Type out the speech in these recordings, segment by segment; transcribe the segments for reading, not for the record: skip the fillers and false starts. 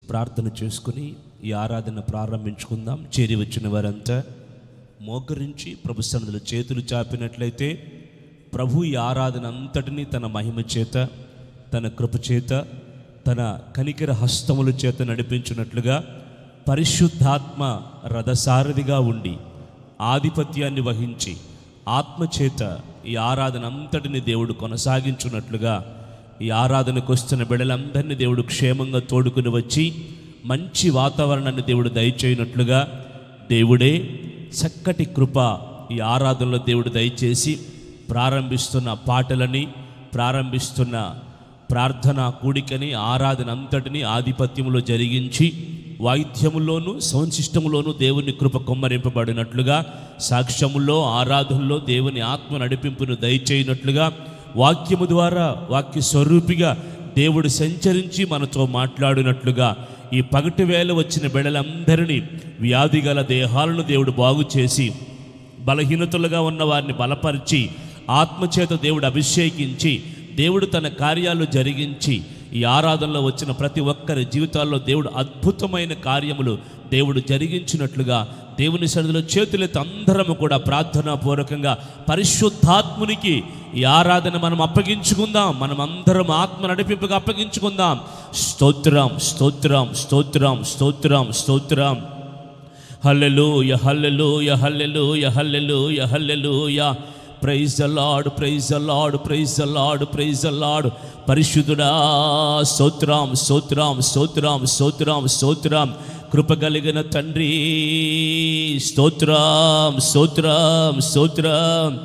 ప్రార్థన చేసుకుని ఈ ఆరాధన ప్రారంభించుకుందాం. చేరి వచ్చిన వారంతా మోకరించి ప్రభు సన్నిధిలో చేతులు చాపినట్లయితే ప్రభు ఈ ఆరాధన అంతటినీ తన మహిమ చేత, తన కృప చేత, తన కనికర హస్తముల చేత నడిపించినట్లుగా పరిశుద్ధాత్మ రథసారథిగా ఉండి ఆధిపత్యాన్ని వహించి ఆత్మచేత ఈ ఆరాధన అంతటిని దేవుడు కొనసాగించున్నట్లుగా ఈ ఆరాధనకు వస్తున్న బిడ్డలందరినీ దేవుడు క్షేమంగా తోడుకుని వచ్చి మంచి వాతావరణాన్ని దేవుడు దయచేయనట్లుగా దేవుడే చక్కటి కృప ఈ ఆరాధనలో దేవుడు దయచేసి ప్రారంభిస్తున్న పాటలని, ప్రారంభిస్తున్న ప్రార్థన కూడికని, ఆరాధన అంతటిని ఆధిపత్యంలో జరిగించి వాయిద్యములోను సంశిష్టములోను దేవుని కృప కొమ్మరింపబడినట్లుగా, సాక్ష్యములో ఆరాధనలో దేవుని ఆత్మ నడిపింపును దయచేయనట్లుగా, వాక్యము ద్వారా వాక్య స్వరూపిగా దేవుడు సంచరించి మనతో మాట్లాడినట్లుగా ఈ పగటి వేళ వచ్చిన బిడ్డలందరినీ వ్యాధి గల దేహాలను దేవుడు బాగు చేసి, బలహీనతలుగా ఉన్న వారిని బలపరిచి, ఆత్మచేత దేవుడు అభిషేకించి, దేవుడు తన కార్యాలు జరిగించి ఈ ఆరాధనలో వచ్చిన ప్రతి ఒక్కరి జీవితాల్లో దేవుడు అద్భుతమైన కార్యములు దేవుడు జరిగించినట్లుగా దేవుని సన్నిధిలో చేతులెత్తి అందరము కూడా ప్రార్థనా పూర్వకంగా పరిశుద్ధాత్మునికి ఈ ఆరాధన మనం అప్పగించుకుందాం. మనం అందరం ఆత్మ నడిపింపుగా అప్పగించుకుందాం. స్తోత్రం, స్తోత్రం, స్తోత్రం, స్తోత్రం, స్తోత్రం. హల్లెలూయా, హల్లెలూయా, హల్లెలూయా, హల్లెలూయా, హల్లెలూయా. Praise the lord, praise the lord, praise the lord, praise the lord. పరిశుద్ధుడా స్తోత్రం, స్తోత్రం, స్తోత్రం, స్తోత్రం, స్తోత్రం. కృప కలిగిన తండ్రి స్తోత్రం, స్తోత్రం, స్తోత్రం.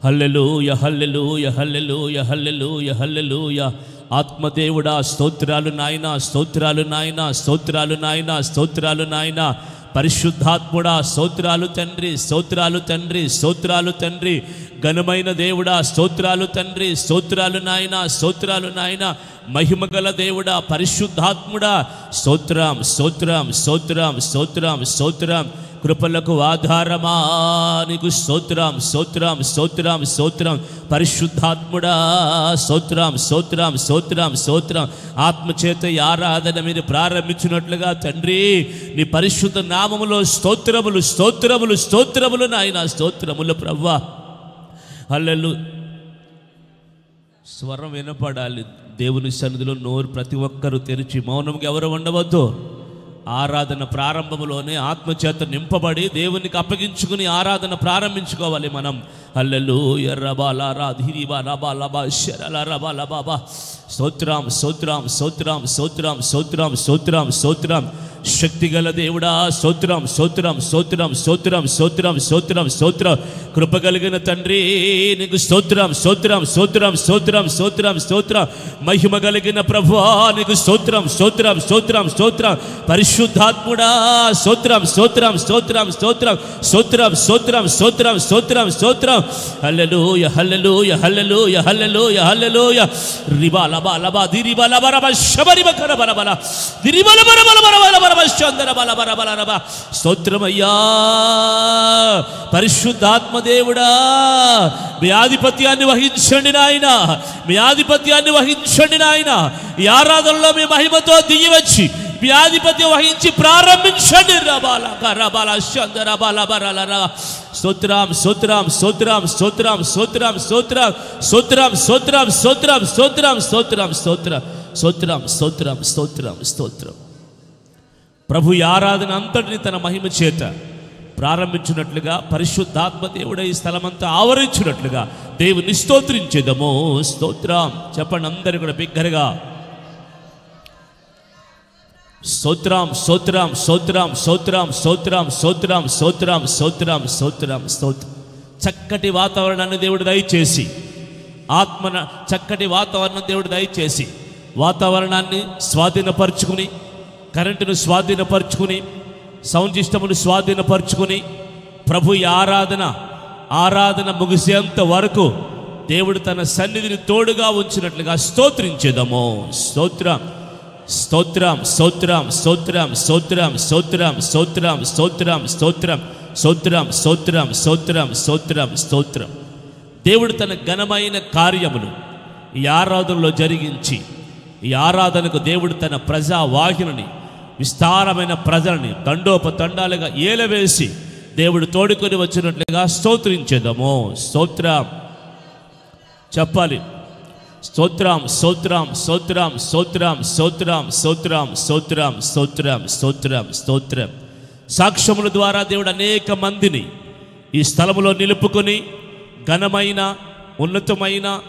హల్లెలూయా, హల్లెలూయా, హల్లెలూయా, హల్లెలూయా, హల్లెలూయా. ఆత్మదేవుడా స్తోత్రాలు నాయనా, స్తోత్రాలు నాయనా, స్తోత్రాలు నాయనా, స్తోత్రాలు నాయనా. పరిశుద్ధాత్ముడా స్తోత్రాలు తండ్రి, స్తోత్రాలు తండ్రి, స్తోత్రాలు తండ్రి. ఘనమైన దేవుడా స్తోత్రాలు తండ్రి, స్తోత్రాలు నాయనా, స్తోత్రాలు నాయనా. మహిమగల దేవుడా పరిశుద్ధాత్ముడా స్తోత్రం, స్తోత్రం, స్తోత్రం, స్తోత్రం, స్తోత్రం. కృపలకు ఆధారమా నీకు స్తోత్రం, స్తోత్రం, స్తోత్రం, స్తోత్రం. పరిశుద్ధాత్ముడా స్తోత్రం, స్తోత్రం, స్తోత్రం, స్తోత్రం. ఆత్మచేత ఈ ఆరాధన మీరు ప్రారంభించినట్లుగా తండ్రి నీ పరిశుద్ధ నామములో స్తోత్రములు, స్తోత్రములు, స్తోత్రములు నాయనా, స్తోత్రములు ప్రభువా. హల్లెలూయా. స్వరం వినపడాలి దేవుని సన్నిధిలో. నోరు ప్రతి ఒక్కరూ తెరిచి మౌనంగా ఎవరు ఉండవద్దు. ఆరాధన ప్రారంభంలోనే ఆత్మచేత నింపబడి దేవునికి అప్పగించుకుని ఆరాధన ప్రారంభించుకోవాలి మనం. హల్లెలూయా. రబాలా రాధిరిబా రబా లబా శరల రబా లబా. స్తోత్రం, స్తోత్రం, స్తోత్రం, స్తోత్రం, స్తోత్రం, స్తోత్రం, స్తోత్రం. శక్తిగల దేవుడా స్తోత్రం, స్తోత్రం, స్తోత్రం, స్తోత్రం, స్తోత్రం, స్తోత్రం, స్తోత్రం. కృప కలిగిన తండ్రి నీకు స్తోత్రం, స్తోత్రం, స్తోత్రం, స్తోత్రం, స్తోత్రం, స్తోత్రం. మహిమ కలిగిన ప్రభువా నీకు స్తోత్రం, స్తోత్రం, స్తోత్రం, స్తోత్రం. పరిశుద్ధాత్ముడా స్తోత్రం, స్తోత్రం, స్తోత్రం, స్తోత్రం, స్తోత్రం, స్తోత్రం, స్తోత్రం, స్తోత్రం, స్తోత్రం. హల్లెలూయా, హల్లెలూయా, హల్లెలూయా, హల్లెలూయా, హల్లెలూయా. రిబా లబా లబా దిరిబా లబా రబా శబరి బకర బల బల దిరిబా లబా బల బల బల బల చందర బల బల బల రబా. స్తోత్రమయ్యా పరిశుద్ధాత్మ దేవుడా. మీ ఆధిపత్యాన్ని వహించండి నాయన, మీ ఆధిపత్యాన్ని వహించండి నాయన. ఈ ఆరాధనలో మీ మహిమతో దిగి వచ్చి మీ ఆధిపత్యం వహించి ప్రారంభించండి. రబాల రబాల చందర బల బల రా. స్తోత్రం, స్తోత్రం, స్తోత్రం, స్తోత్రం, స్తోత్రం, స్తోత్రం, స్తోత్రం, స్తోత్రం, స్తోత్రం, స్తోత్రం, స్తోత్రం, స్తోత్రం, స్తోత్రం, స్తోత్రం, స్తోత్రం, స్తోత్రం. ప్రభు ఈ ఆరాధన అంతటిని తన మహిమ చేత ప్రారంభించినట్లుగా పరిశుద్ధాత్మ దేవుడు ఈ స్థలమంతా ఆవరించినట్లుగా దేవుని స్తోత్రించేదము. స్తోత్రం చెప్పండి అందరూ కూడా బిగ్గరగా. స్తోత్రం, స్తోత్రం, స్తోత్రం, స్తోత్రం, స్తోత్రం, స్తోత్రం, స్తోత్రం, స్తోత్రం, స్తోత్రం, స్తోత్రం. చక్కటి వాతావరణాన్ని దేవుడు దయచేసి, ఆత్మన చక్కటి వాతావరణం దేవుడు దయచేసి వాతావరణాన్ని స్వాధీనపరుచుకుని, కరెంటును స్వాధీనపరుచుకుని, సౌండ్ సిస్టమును స్వాధీనపరుచుకుని ప్రభు ఈ ఆరాధన ముగిసేంత వరకు దేవుడు తన సన్నిధిని తోడుగా ఉంచినట్లుగా స్తోత్రించేదము. స్తోత్రం, స్తోత్రం, స్తోత్రం, స్తోత్రం, స్తోత్రం, స్తోత్రం, స్తోత్రం, స్తోత్రం, స్తోత్రం, స్తోత్రం, స్తోత్రం, స్తోత్రం, స్తోత్రం, స్తోత్రం. దేవుడు తన ఘనమైన కార్యములు ఈ ఆరాధనలో జరిగించి ఈ ఆరాధనకు దేవుడు తన ప్రజావాహిని, విస్తారమైన ప్రజలని తండోపతండాలుగా ఏలవేసి దేవుడు తోడుకొని వచ్చినట్లుగా స్తోత్రించేదము. స్తోత్రం చెప్పాలి. స్తోత్రం స్తోత్రం స్తోత్రం స్తోత్రం స్తోత్రం స్తోత్రం స్తోత్రం స్తోత్రం స్తోత్రం స్తోత్రం. సాక్ష్యముల ద్వారా దేవుడు అనేక మందిని ఈ స్థలములో నిలుపుకొని ఘనమైన ఉన్నతమైన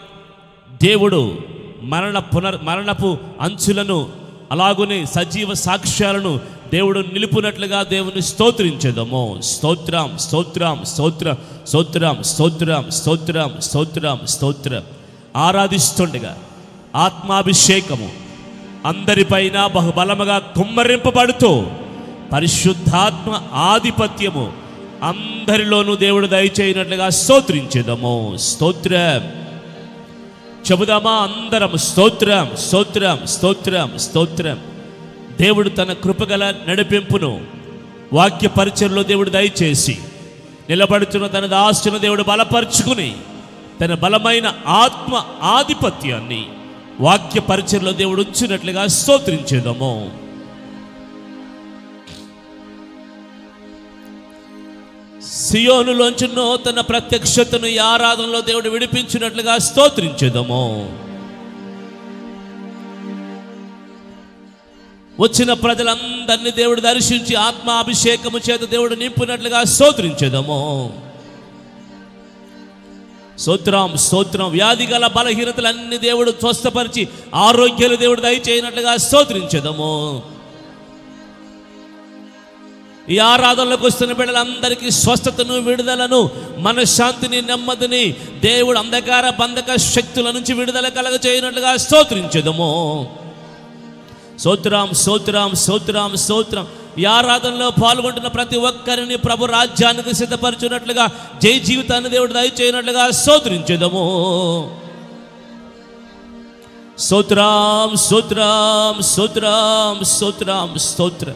దేవుడు మరణపు అంచులను అలాగునే సజీవ సాక్ష్యాలను దేవుడు నిలుపునట్లుగా దేవుని స్తోత్రించేదము. స్తోత్రం స్తోత్రం స్తోత్రం స్తోత్రం స్తోత్రం స్తోత్రం స్తోత్రం స్తోత్రం. ఆరాధిస్తుండగా ఆత్మాభిషేకము అందరిపైన బహుబలముగా కుమ్మరింపబడుతూ పరిశుద్ధాత్మ ఆధిపత్యము అందరిలోనూ దేవుడు దయచేయనట్లుగా స్తోత్రించేదము. స్తోత్రం చెబుదామా అందరం? స్తోత్రం స్తోత్రం స్తోత్రం స్తోత్రం. దేవుడు తన కృపగల నడిపింపును వాక్య పరిచర్లో దేవుడు దయచేసి నిలబడుతున్న తన దాసును దేవుడు బలపరుచుకుని తన బలమైన ఆత్మ ఆధిపత్యాన్ని వాక్య పరిచర్లో దేవుడు ఉంచినట్లుగా స్తోత్రించేదము. సియోనులోంచి నూతన ప్రత్యక్షతను ఈ ఆరాధనలో దేవుడు విడిపించినట్లుగా స్తోత్రించేదము. వచ్చిన ప్రజలందరినీ దేవుడు దర్శించి ఆత్మాభిషేకము చేత దేవుడు నింపినట్లుగా స్తోత్రించేదము. స్తోత్రం స్తోత్రం. వ్యాధి గల బలహీనతలన్నీ దేవుడు స్వస్థపరిచి ఆరోగ్యాలు దేవుడు దయచేయనట్లుగా స్తోత్రించేదము. ఈ ఆరాధనలోకి వస్తున్న బిడ్డలందరికీ స్వస్థతను, విడుదలను, మనశ్శాంతిని, నెమ్మదిని దేవుడు అంధకార బంధక శక్తుల నుంచి విడుదల కలగ చేయనట్లుగా స్తోత్రించేదము. స్తోత్రం స్తోత్రం స్తోత్రం స్తోత్రం. ఈ ఆరాధనలో పాల్గొంటున్న ప్రతి ఒక్కరిని ప్రభు రాజ్యానికి సిద్ధపరచున్నట్లుగా జై జీవితాన్ని దేవుడు దయచేయనట్లుగా స్తోత్రించేదము. స్తోత్రం స్తోత్రం స్తోత్రం స్తోత్రం స్తోత్రం.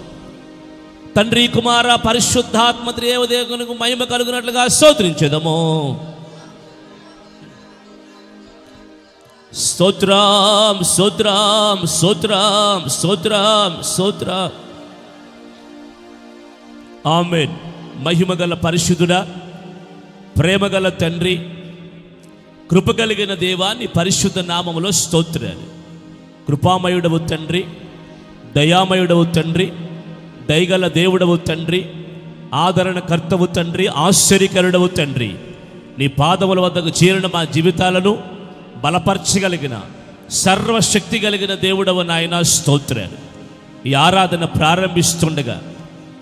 తండ్రి కుమార పరిశుద్ధాత్మ దేవదేవునికి మహిమ కలుగునట్లుగా స్తోత్రించేదము. స్తోత్రం స్తోత్రం స్తోత్రం స్తోత్రం స్తోత్రం. ఆమేన్. మహిమగల పరిశుద్ధుడా, ప్రేమగల తండ్రి, కృపగలిగిన దేవా, నీ పరిశుద్ధ నామములో స్తోత్రాలు. కృపామయుడవు తండ్రి, దయామయుడవు తండ్రి, దయగల దేవుడవు తండ్రి, ఆదరణకర్తవు తండ్రి, ఆశ్చర్యకరుడవు తండ్రి. నీ పాదముల వద్దకు చేరిన మా జీవితాలను బలపరచగలిగిన సర్వశక్తి కలిగిన దేవుడవు నాయన స్తోత్రాలు. ఈ ఆరాధన ప్రారంభిస్తుండగా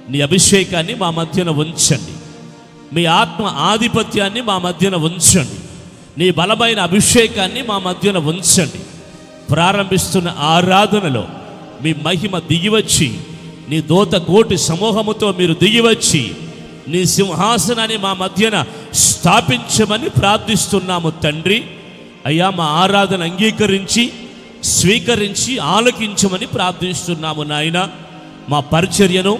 నీ అభిషేకాన్ని మా మధ్యన ఉంచండి. మీ ఆత్మ ఆధిపత్యాన్ని మా మధ్యన ఉంచండి. నీ బలమైన అభిషేకాన్ని మా మధ్యన ఉంచండి. ప్రారంభిస్తున్న ఆరాధనలో మీ మహిమ దిగివచ్చి నీ దూత కోటి సమూహముతో మీరు దిగివచ్చి నీ సింహాసనాన్ని మా మధ్యన స్థాపించమని ప్రార్థిస్తున్నాము తండ్రి. అయ్యా, మా ఆరాధన అంగీకరించి స్వీకరించి ఆలకించమని ప్రార్థిస్తున్నాము నాయన. మా పరిచర్యను,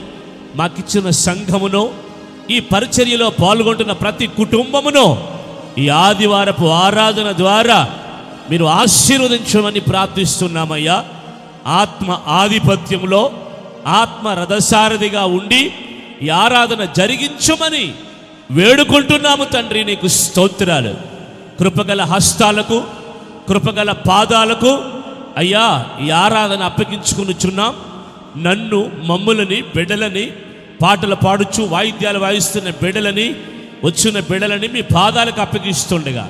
మాకిచ్చిన సంఘమును, ఈ పరిచర్యలో పాల్గొంటున్న ప్రతి కుటుంబమును ఈ ఆదివారపు ఆరాధన ద్వారా మీరు ఆశీర్వదించమని ప్రార్థిస్తున్నామయ్యా. ఆత్మ ఆధిపత్యంలో ఆత్మ రథసారథిగా ఉండి ఈ ఆరాధన జరిగించమని వేడుకుంటున్నాము తండ్రి. నీకు స్తోత్రాలు. కృపగల హస్తాలకు, కృపగల పాదాలకు అయ్యా ఈ ఆరాధన అప్పగించుకునిచున్నాం. నన్ను, మమ్ములని, బిడ్డలని, పాటలు పాడుచు వాయిద్యాలు వాయిస్తున్న బిడ్డలని, వచ్చిన బిడ్డలని మీ పాదాలకు అప్పగిస్తుండగా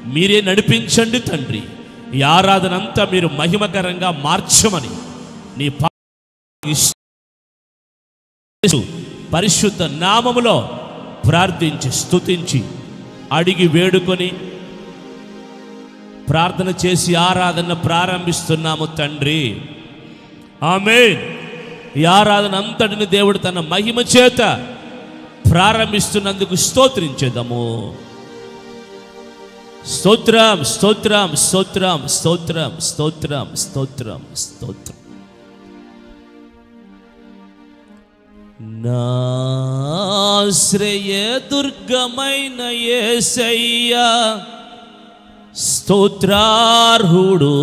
మీరే నడిపించండి తండ్రి. ఈ ఆరాధన అంతా మీరు మహిమకరంగా మార్చమని నీ పరిశుద్ధ నామములో ప్రార్థించి స్తుతించి అడిగి వేడుకొని ప్రార్థన చేసి ఆరాధన ప్రారంభిస్తున్నాము తండ్రి. ఆమేన్. ఈ ఆరాధన అంతటిని దేవుడు తన మహిమ చేత ప్రారంభిస్తున్నందుకు స్తోత్రించేదము. స్తోత్రం స్తోత్రం స్తోత్రం స్తోత్రం స్తోత్రం స్తోత్రం స్తోత్రం. నాశ్రయ దుర్గమైన యేసయ్యా స్తోత్రార్హుడు.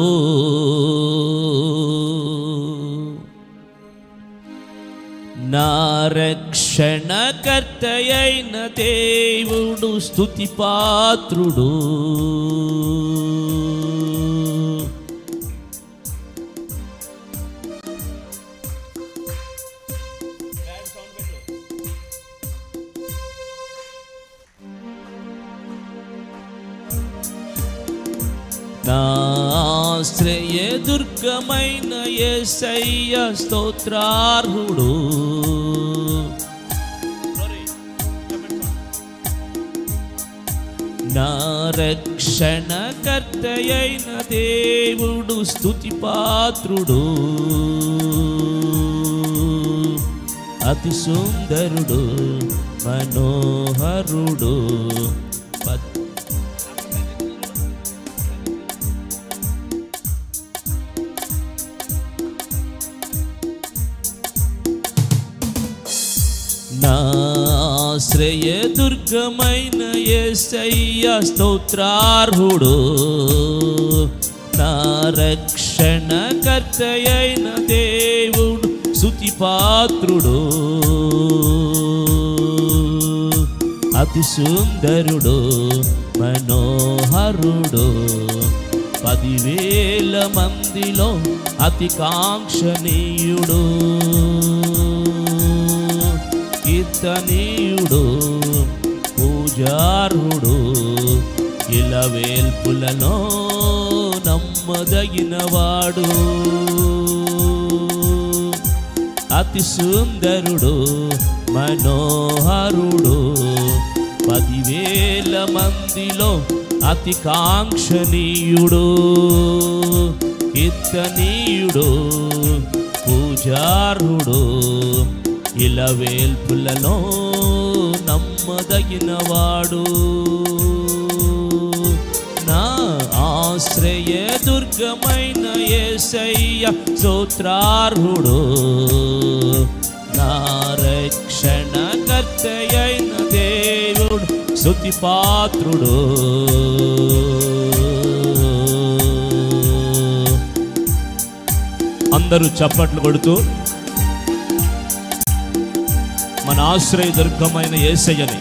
నా రక్షణకర్తయైన దేవుడు స్తుతి పాత్రుడు. నా ఆశ్రయ దుర్గమైన యేసయ్య స్తోత్రార్హుడు. నా రక్షణకర్తయైన దేవుడు స్తుతి పాత్రుడు. అతి సుందరుడు మనోహరుడు. నా ఆశ్రయ దుర్గమైన యేసయ్య స్తోత్రార్హుడు. నా రక్షణకర్తయైన దేవుడు స్తుతి పాత్రుడు. అతి సుందరుడు మనోహరుడు. 10,000 మందిలో అతి కాంక్షణీయుడు. కీర్తనీయుడు పూజార్హుడు. ఇలవేల్పులలో నమ్మదగినవాడు. అతి సుందరుడు మనోహరుడు. 10,000 మందిలో అతి కాంక్షణీయుడు. కీర్తనీయుడు పూజార్హుడు. ఇలవేల్పులలో నమ్మదగినవాడు. నా ఆశ్రయ దుర్గమైన యేసయ్య స్తోత్రార్హుడు. నా రక్షణకర్తయైన దేవుడు స్తుతి పాత్రుడు. అందరూ చప్పట్లు కొడుతూ మన ఆశ్రయ దుర్గమైన యేసయ్యని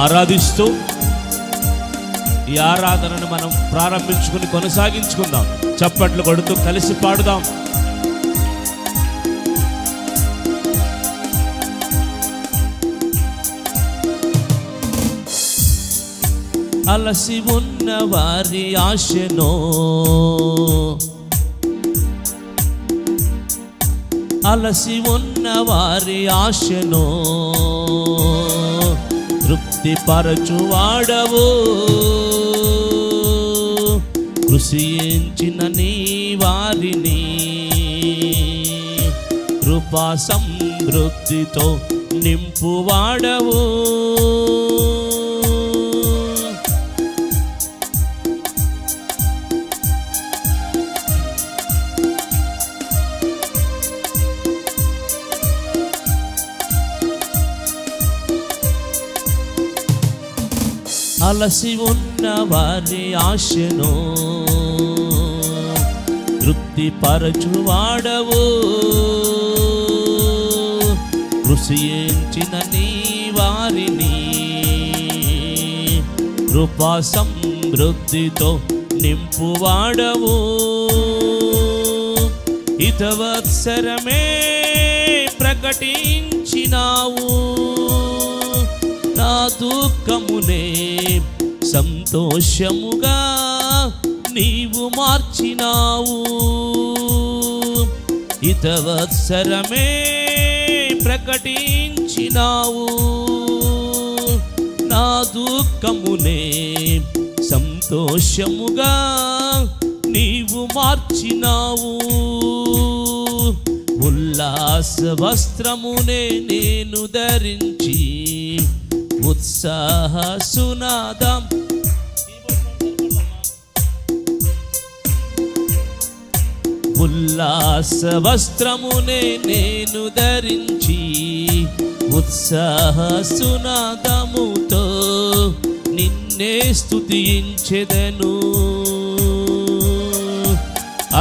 ఆరాధిస్తూ ఈ ఆరాధనను మనం ప్రారంభించుకుని కొనసాగించుకుందాం. చప్పట్లు కొడుతూ కలిసి పాడుదాం. అలసి ఉన్న వారి ఆశనో అలసి ఉన్న వారి ఆశను తృప్తిపరచువాడవు. కృషించిన నీ వారిని కృపా సమృద్ధితో నింపువాడవు. అలసి ఉన్న వారి ఆశను తృప్తిపరచువాడవు. కృషించిన నీ వారిని కృపా సమృద్ధితో నింపువాడవు. హితవత్సరమే ప్రకటించినావు. నా దుఃఖమునే సంతోషముగా నీవు మార్చినావు. హితవత్సరమే ప్రకటించినావు. నా దుఃఖమునే సంతోషముగా నీవు మార్చినావు. ఉల్లాస వస్త్రమునే నేను ధరించి ఉత్సాహ సునాదం ఉల్లాస వస్త్రమునే నేను ధరించి ఉత్సాహ సునాదముతో నిన్నే స్తుతించెదను.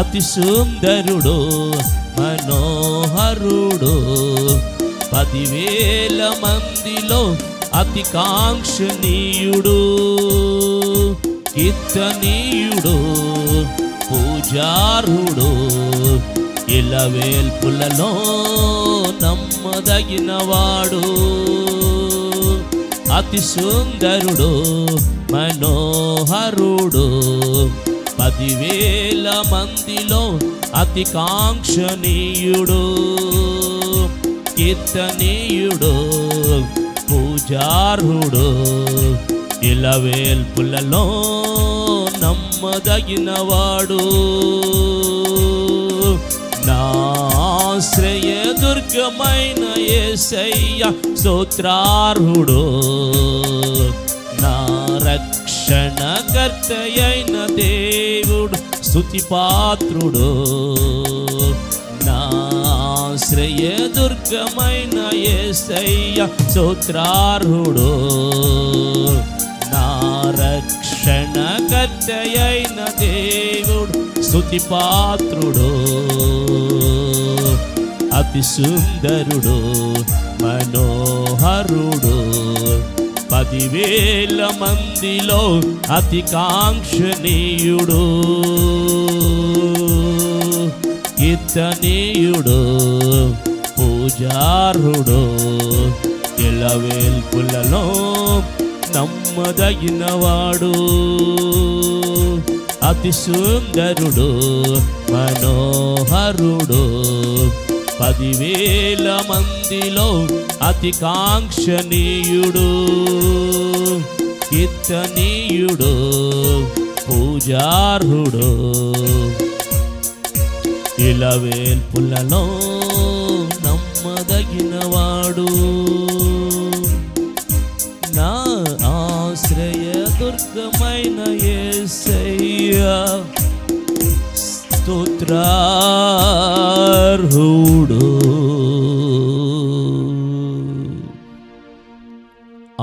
అతి సుందరుడు మనోహరుడు మనోహరుడు 10,000 మందిలో అతి కాంక్షణీయుడు కీర్తనీయుడు పూజార్హుడు ఇలవేల్పులలో నమ్మదగినవాడు అతి సుందరుడు మనోహరుడు 10,000 మందిలో అతి కాంక్షణీయుడు కీర్తనీయుడు పూజార్హుడు ఇలవేల్పులలో నమ్మదగినవాడు నా ఆశ్రయదుర్గమైన యేసయ్య స్తోత్రార్హుడు నా రక్షణకర్తయైన దేవుడు స్తుతిపాత్రుడు నా ఆశ్రయదుర్గమైన యేసయ్య స్తోత్రార్హుడు నా రక్షణకర్తయైన దేవుడు స్తుతిపాత్రుడు అతి సుందరుడు మనోహరుడు 10,000 మందిలో అతి కాంక్షణీయుడు కీర్తనీయుడు పూజార్హుడు ఇలవేల్పులలో నమ్మదగినవాడు అతి సుందరుడు మనోహరుడు 10,000 మందిలో అతి కాంక్షణీయుడు కీర్తనీయుడు పూజార్హుడు ఇలవేల్పులలో నమ్మదగినవాడు నా ఆశ్రయదుర్గమైన యేసయ్య స్తోత్రార్హుడు.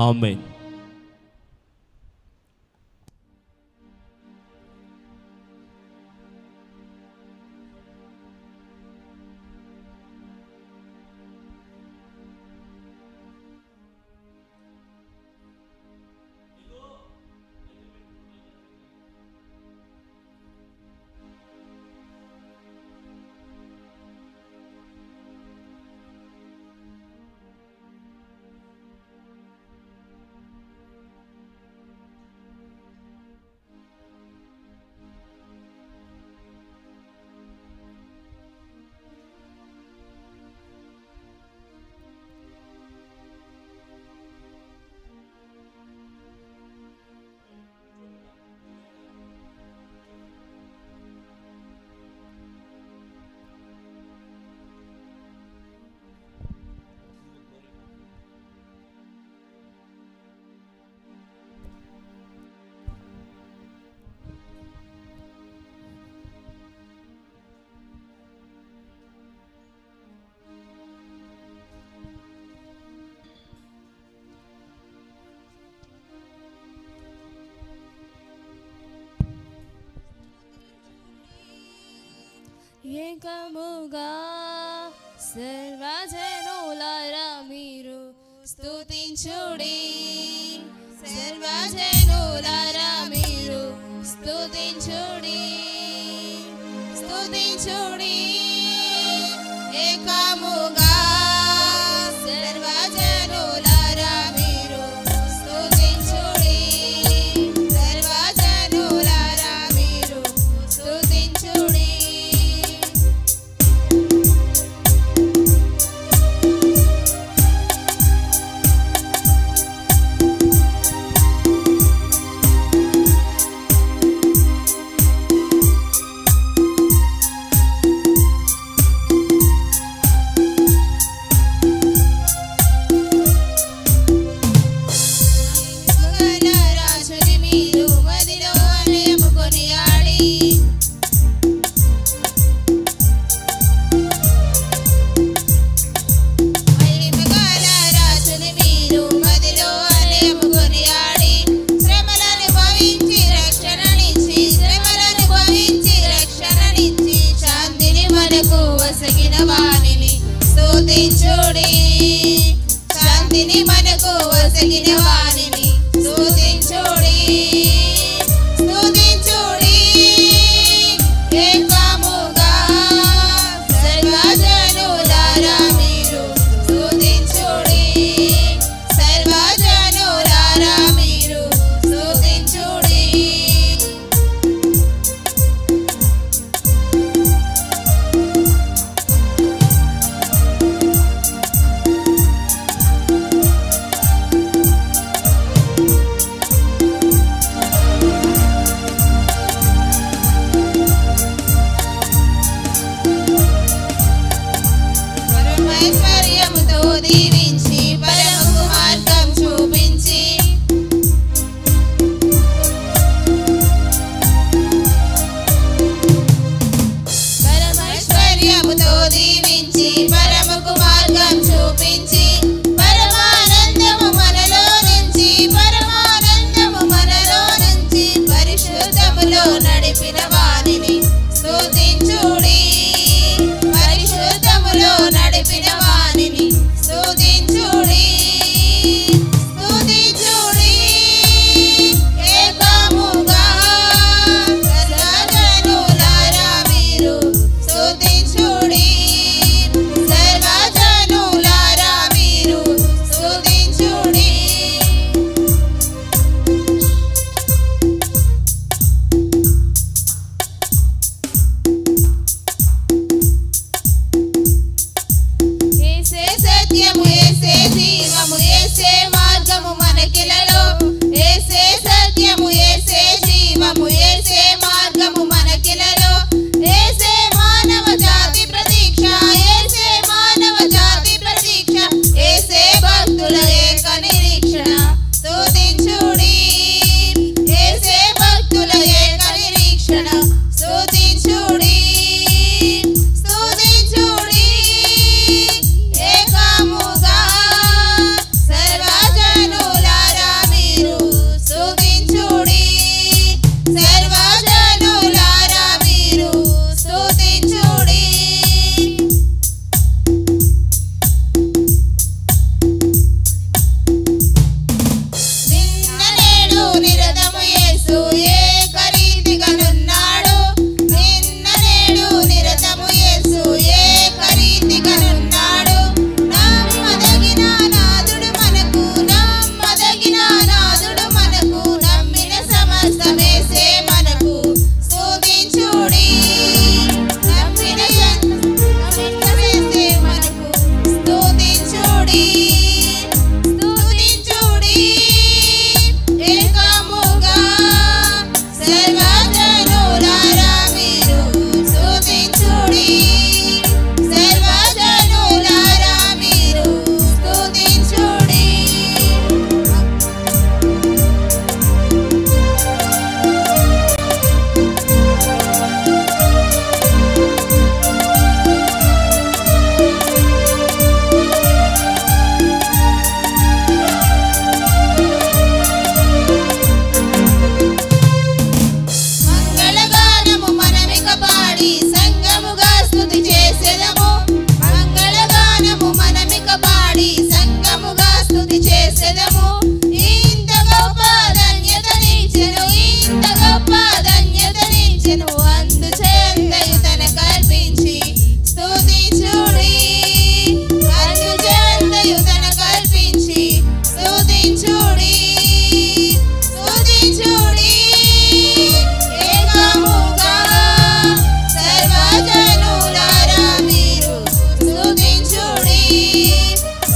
ఆమేన్. ఏకముగా సర్వజనులారా మీరు స్తుతించుడి, సర్వజనులారా మీరు స్తుతించుడి, స్తుతించుడి. ఏకముగా సర్వజనులారా మీరు స్తుతించుడి, సర్వజనులారా మీరు స్తుతించుడి. స్తుతించుడి శాంతిని మనకు ఒసగిన వానిని స్తుతించుడి స్తుతించుడి ఏకముగా సర్వజనులారా మీరు స్తుతించుడి సర్వజనులారా మీరు స్తుతించుడి పరమైశ్వర్యముతో దీవించి పరమకు మార్గం చూపించి పరమైశ్వర్యముతో దీవించి పరమకు మార్గం చూపించి పరమానందము మనలో నుంచి పరమానందము మనలో నుంచి పరిశుద్ధములో నడిపిన వానిని స్తుతించుడి పరిశుద్ధములో నడిపిన వానిని స్తుతించుడి స్తుతించుడి ఏకముగా సర్వజనులారా మీరు స్తుతించుడి సర్వజనులారా మీరు స్తుతించుడి యేసే సత్యము యేసే జీవము యేసే మార్గము మనకిలలో యేసే సత్యము యేసే జీవము యేసే మార్గము మనకిలలో యేసే మానవ జాతి ప్రతీక్ష యేసే మానవ జాతి ప్రతీక్ష యేసే భక్తుల ఏక నిరీక్షణ స్తుతించుడి యేసే భక్తుల ఏక నిరీక్షణ స్తుతించుడి స్తుతించుడి ఏకముగా సర్వజనులారా మీరు స్తుతించుడి సర్వజనులారా మీరు స్తుతించుడి నిన్న నేడు నిరతము యేసు ఏకరీతిగానున్నాడు నిన్న నేడు నిరతము యేసు ఏకరీతిగానున్నాడు నమ్మదగిన నాథుడు మనకు నమ్మదగిన నాథుడు మనకు నమ్మిన సమస్తమేసే మనకు స్తుతించుడి నమ్మిన సమస్తమేసే మనకు స్తుతించుడి స్తుతించుడి ఏకముగా సర్వజనులారా మీరు స్తుతించుడి సర్వజనులారా మీరు స్తుతించుడి మంగళగానము మనమిక పాడి సంగముగా స్తుతి చేసెదము మంగళగానము మనమిక పాడి సంగముగా స్తుతి చేసెదము ఇంత గొప్ప ధన్యతనిచ్చెను ఇంత గొప్ప ధన్యతనిచ్చెను అందుచేతయు తన కల్పించి స్తుతించుడి అందుచేతయు తన కల్పించి స్తుతించుడి స్తుతించుడి ఏకముగా సర్వజనులారా మీరు స్తుతించుడి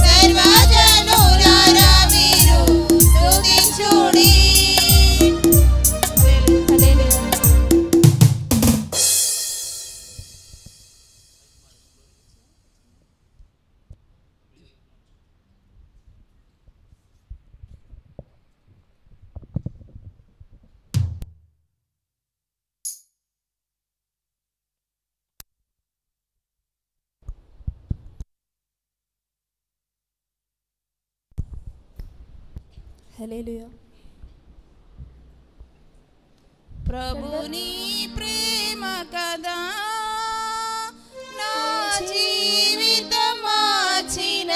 సర్వజనులారా మీరు స్తుతించుడి హల్లెలూయా హల్లెలూయా. ప్రభుని ప్రేమ కదా నా జీవితం మార్చిన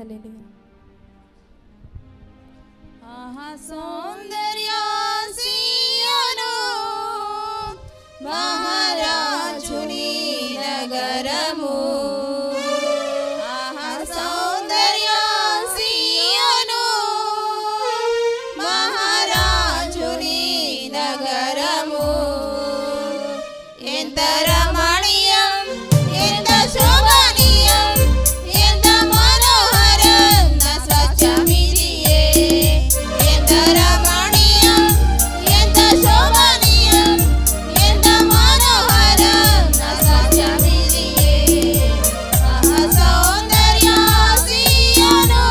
హల్లెలూయా. ఆహా సౌందర్య సియోను మహారాజుని నగరము. ఆహా సౌందర్య సియోను మహారాజుని నగరము. ఎంత రమణీయం, ఎంత శోభనీయం, ఎంత మనోహరం నా స్వచ్ఛమిదియే. ఎంత రమణీయం, ఎంత శోభనీయం, ఎంత మనోహరం నా స్వచ్ఛమిదియే. ఆహా సౌందర్య సియోను.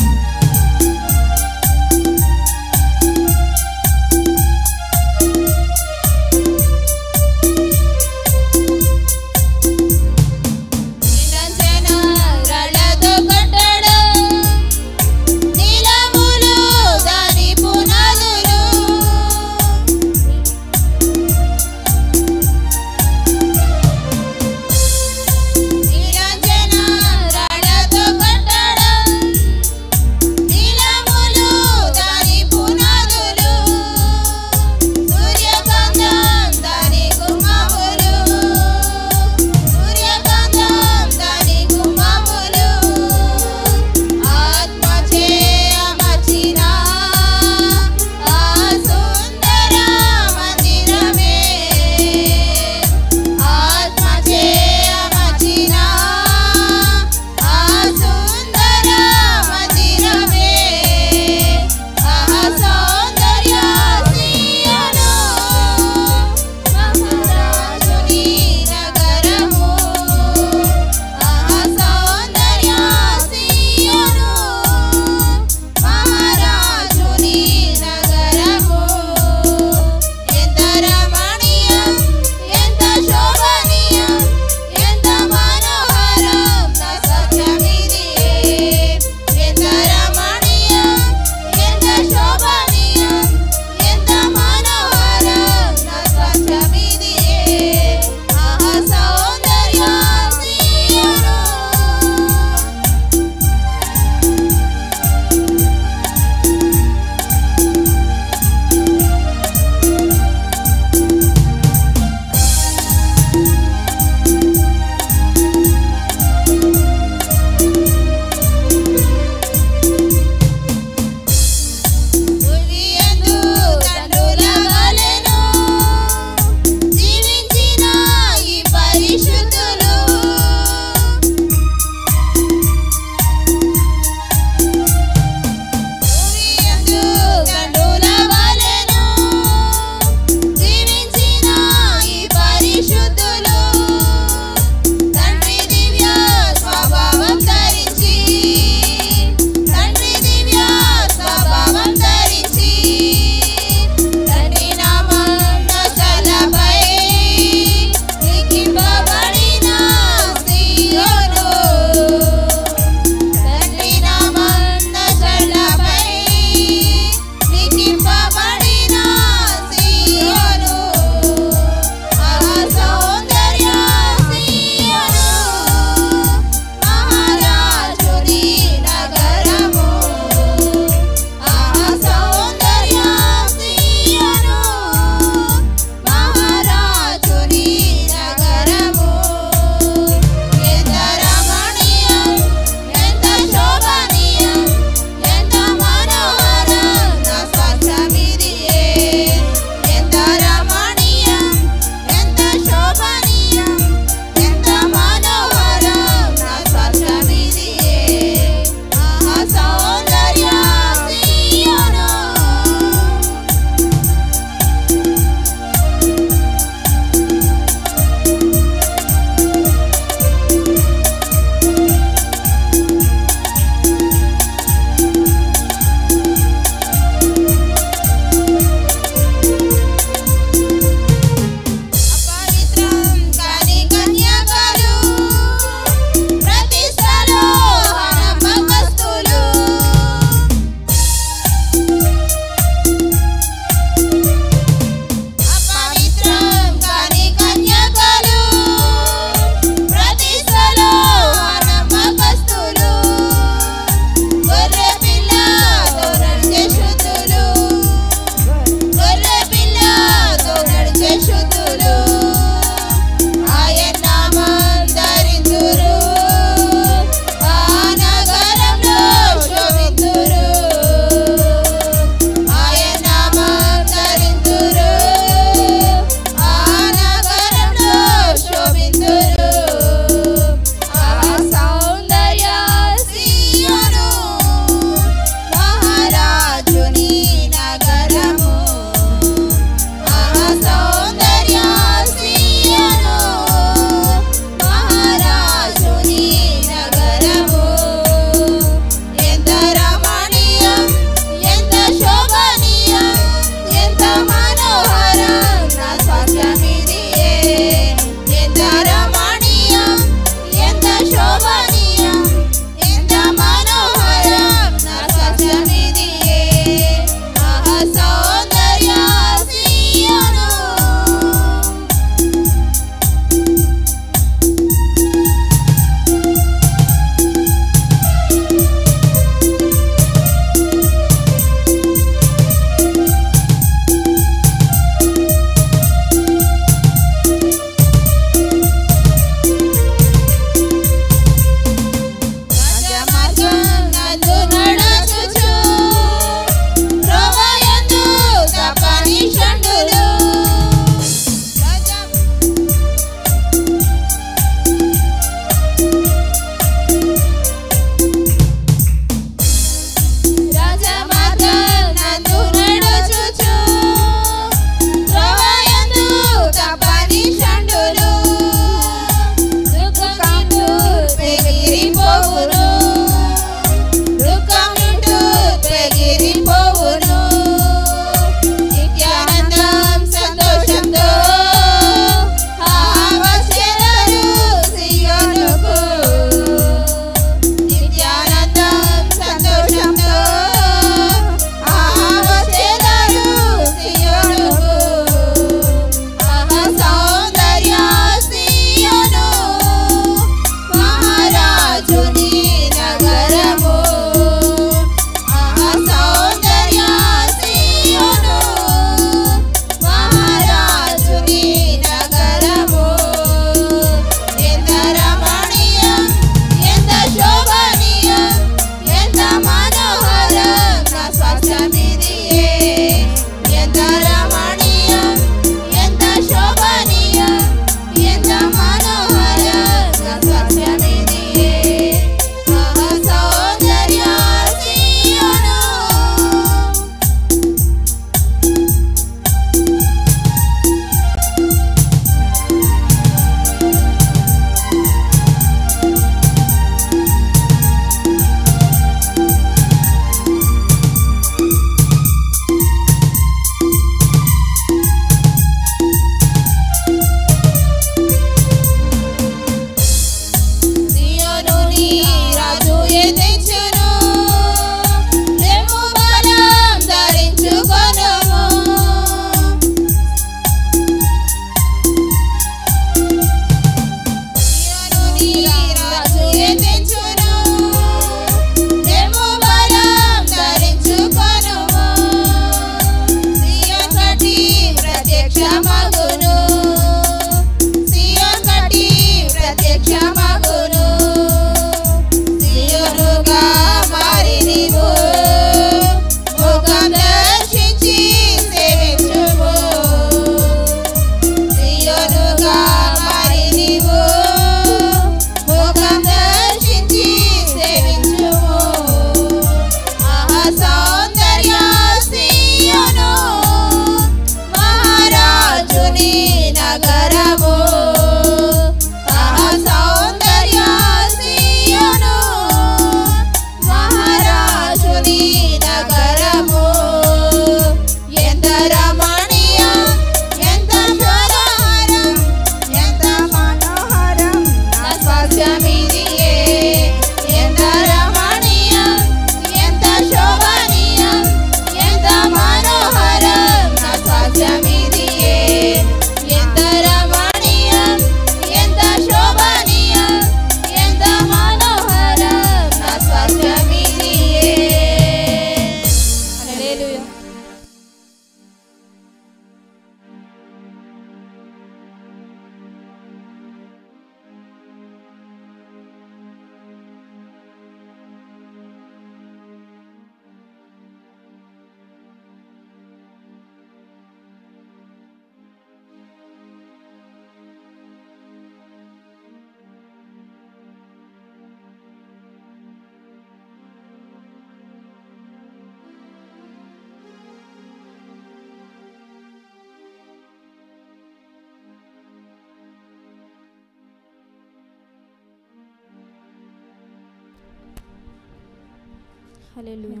హల్లెలూయా.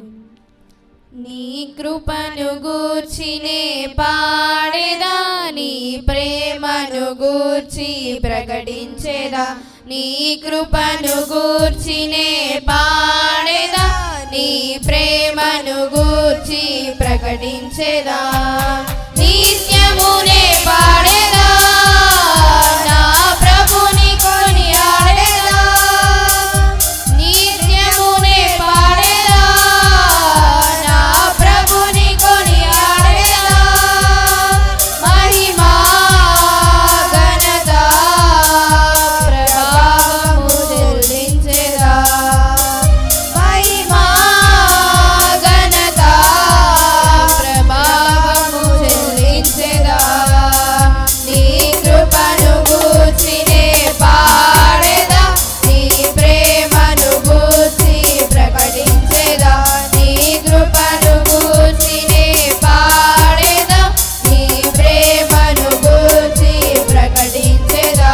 నీ కృపను గూర్చినే పాడేదా, నీ ప్రేమను గూర్చి ప్రకటించేదా. నీ కృపను గూర్చినే పాడేదా, నీ ప్రేమను గూర్చి ప్రకటించేదా. నిత్యమునే పాడేదా, నా ప్రభుని కొనియాడేదా. నిత్యమునే పాడేదా, నా ప్రభుని కొనియాడేదా. మహిమా ఘనత ప్రభావము చెల్లించేదా. మహిమా ఘనత ప్రభావము చెల్లించేదా. నీ కృపను గూర్చినే పాడేదా, నీ ప్రేమను గూర్చి ప్రకటించేదా. నీ కృపను గూర్చినే పాడేదా, నీ ప్రేమను గూర్చి ప్రకటించేదా.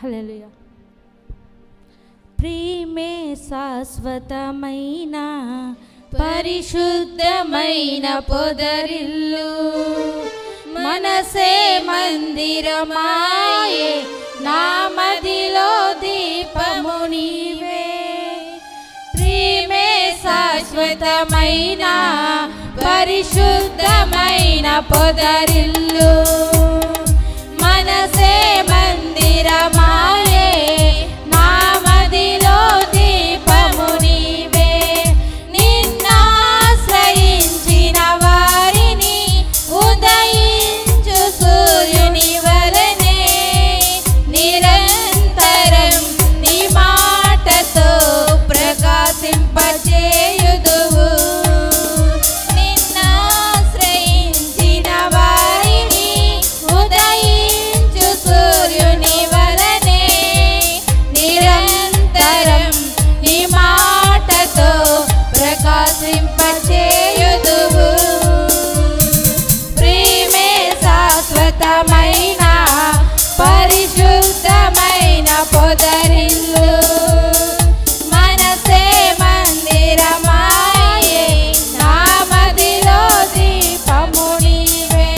హల్లెలూయా. ప్రేమే శాశ్వతమైన పరిశుద్ధమైన పొదరిల్లు, మనసే మందిరమాయే, నా మదిలో దీపము నీవే. ప్రేమే శాశ్వతమైన పరిశుద్ధమైన పొదరిల్లు, మనసే మందిరమాయే, నా మదిలో దీపము నీవే. నిన్నాశ్రయించిన వారిని ఉదయించు సూర్యుని వలనే నిరంతరం నీ మాటతో ప్రకాశింపచేయుదువు. నిన్నాశ్రయించిన వారిని ఉదయించు సూర్యుని వలనే నిరంతరం నీ మాటతో ప్రకాశింపచేయుదువు. ప్రేమే శాశ్వతమైన పరిశుద్ధమైన పొదరిల్లు, మనసే మందిరమాయే, నా మదిలో దీపము నీవే.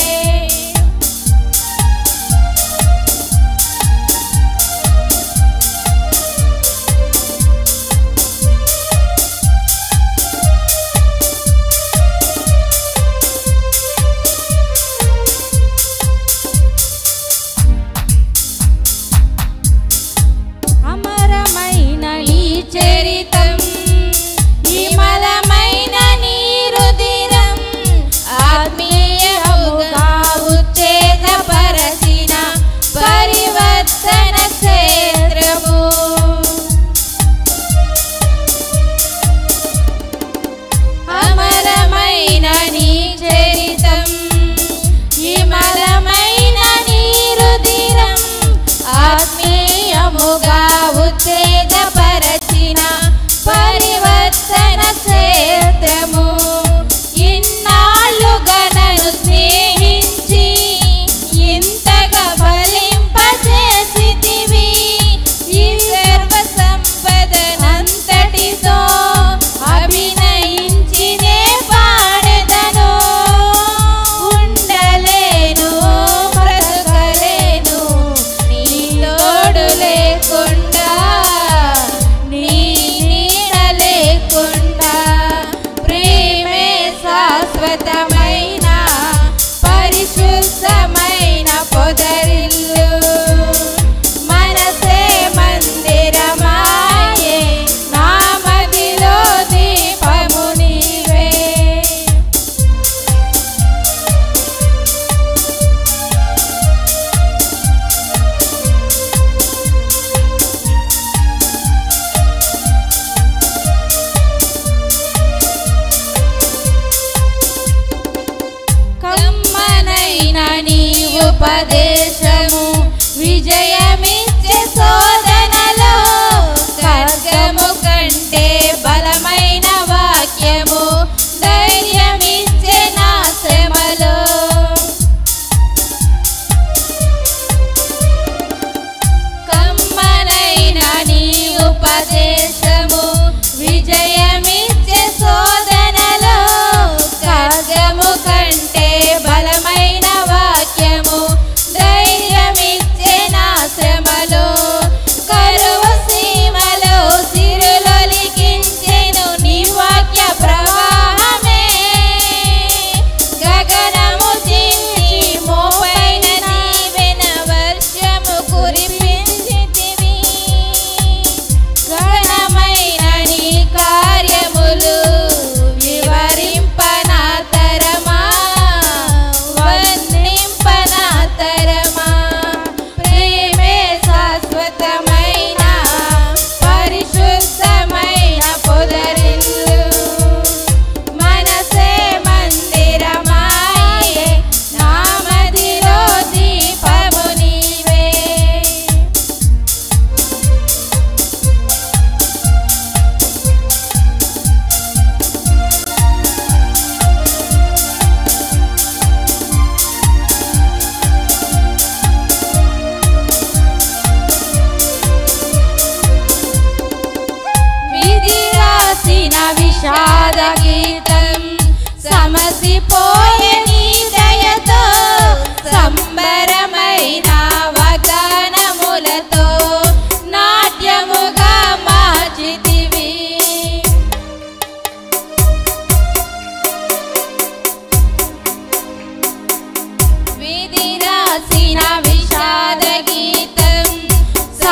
అమరమైన నీ చరితం, విమలమైన నీ రుధిరం, ఆత్మీయముగా ఉత్తేజపరచిన పరివర్తన క్షేత్రము. అమరమైన నీ చరితం, విమలమైన నీ రుధిరం, ఆత్మీయముగా ఉత్తేజపరచిన పరివర్తన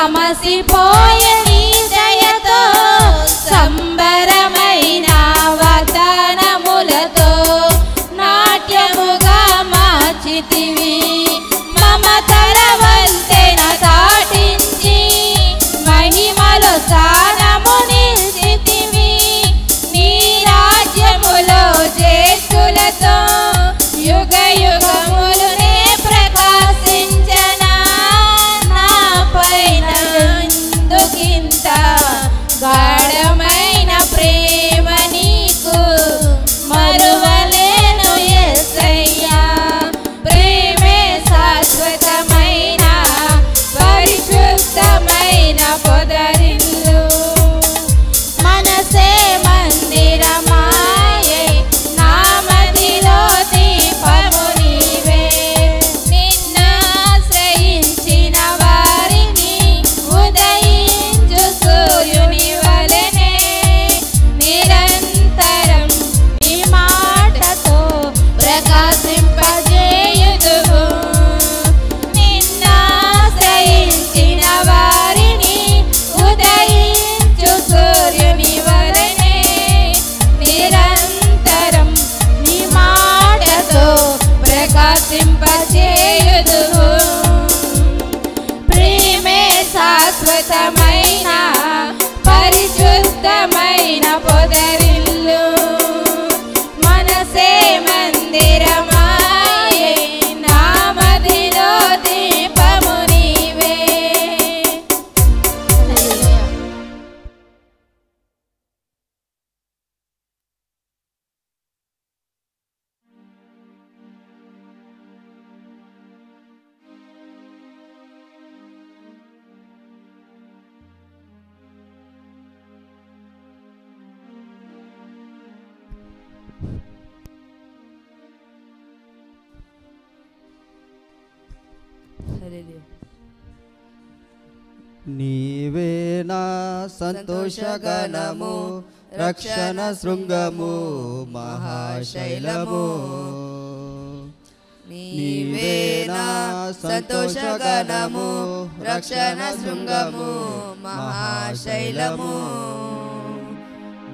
సమసిపోయే నీ దయతో సంబరమైన వాగ్దానములతో నాట్యముగా మార్చితివి మమతర వంతెన దాటించి మహిమలో స్థానము నిలిచితివి నీ రాజ్యములో జ్యేష్ఠులతో యుగ యుగములునే ప్రకాశించనా నా పైన ఎందుకింత గాఢమైన ప్రేమ నీకు మరువలేను యేసయ్యా ప్రేమే శాశ్వతమైన పరిశుద్ధమైన పొదరిల్లు మనసే మందిరమాయే నా మదిలో దీపము నీవే నిన్ను ఆశ్రయించిన వారికి ఉదయించు సూర్యుని వలెనే నిరంతరం నీ మాటతో ప్రకాశింపజేయుదువు నిన్ను ఆశ్రయించిన వారిని ఉదయించు సూర్యుని వలెనే నిరంతరం నీ మాటతో ప్రకాశింపజేయుదువు ప్రేమే శాశ్వతమైన పరిశుద్ధమైన పొదరిల్లు మనసే మందిరమాయే నా మదిలో దీపము నీవే నీవే నా సంతోషగణము రక్షణ శృంగము మహాశైలము నీవే నా సంతోషగణము రక్షణ శృంగము మహాశైలము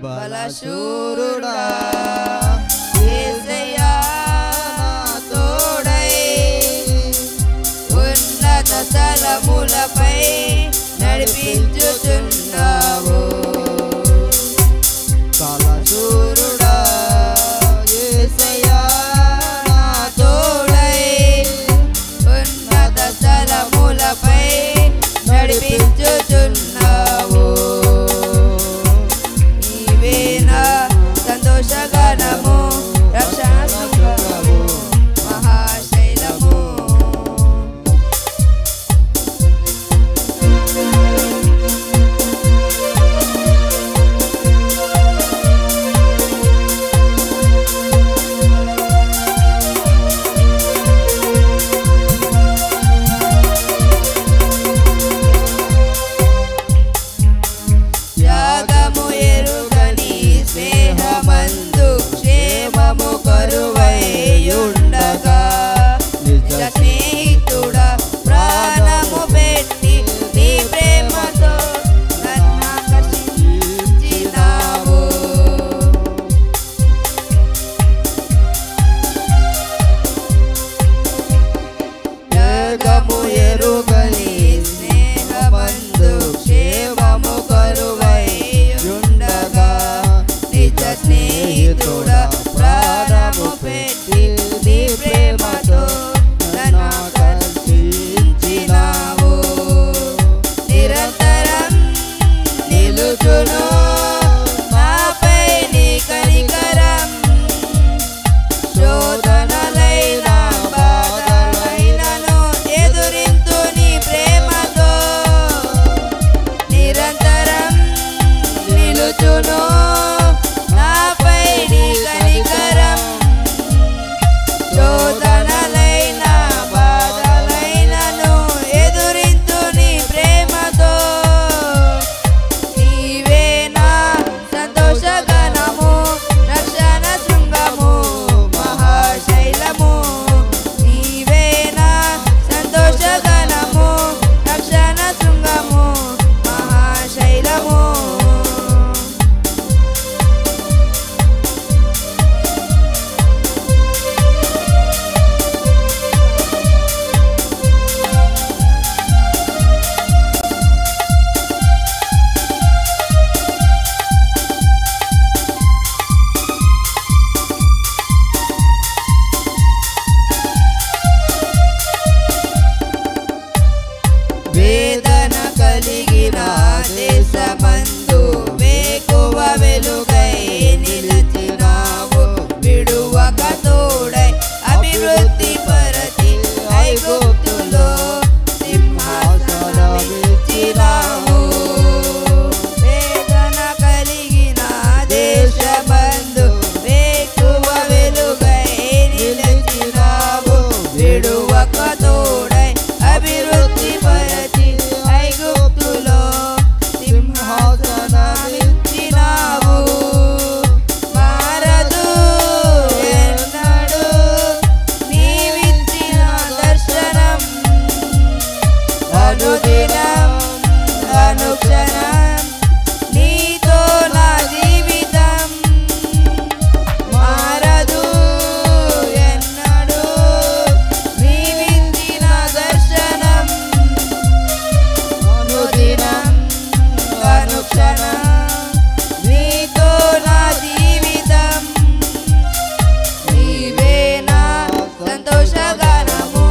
బలశూరుడా యేసయ్యా నా తోడై ఉన్నత స్థలములపై నడిపించుచున్నావు బలశూరుడా యేసయ్యా నా తోడై ఉన్నత స్థలములపై నడిపించుచున్నావు నీవే నా సంతోషగణము రక్షణ శృంగము మహాశైలము కలిగిన దేశమందు వేకువ వెలుగై నిలిచినావు విడువక తోడై అభివృద్ధి పరచి ఐగుప్తులో సింహాసనమిచ్చినావు వేదన కలిగిన దేశమందు వేకువ వెలుగై నిలిచినావు విడువక తోడై అభివృద్ధి పరచి ఐగుప్తులో సింహాసనమిచ్చినావు మారదు ఎన్నడూ నీవిచ్చిన దర్శనం అనుదినం అనుక్షణం నీతో నా జీవితం మారదు ఎన్నడూ నీవిచ్చిన దర్శనం అనుదినం అనుక్షణం నీతో నా జీవితం నీవే నా సంతోషగానము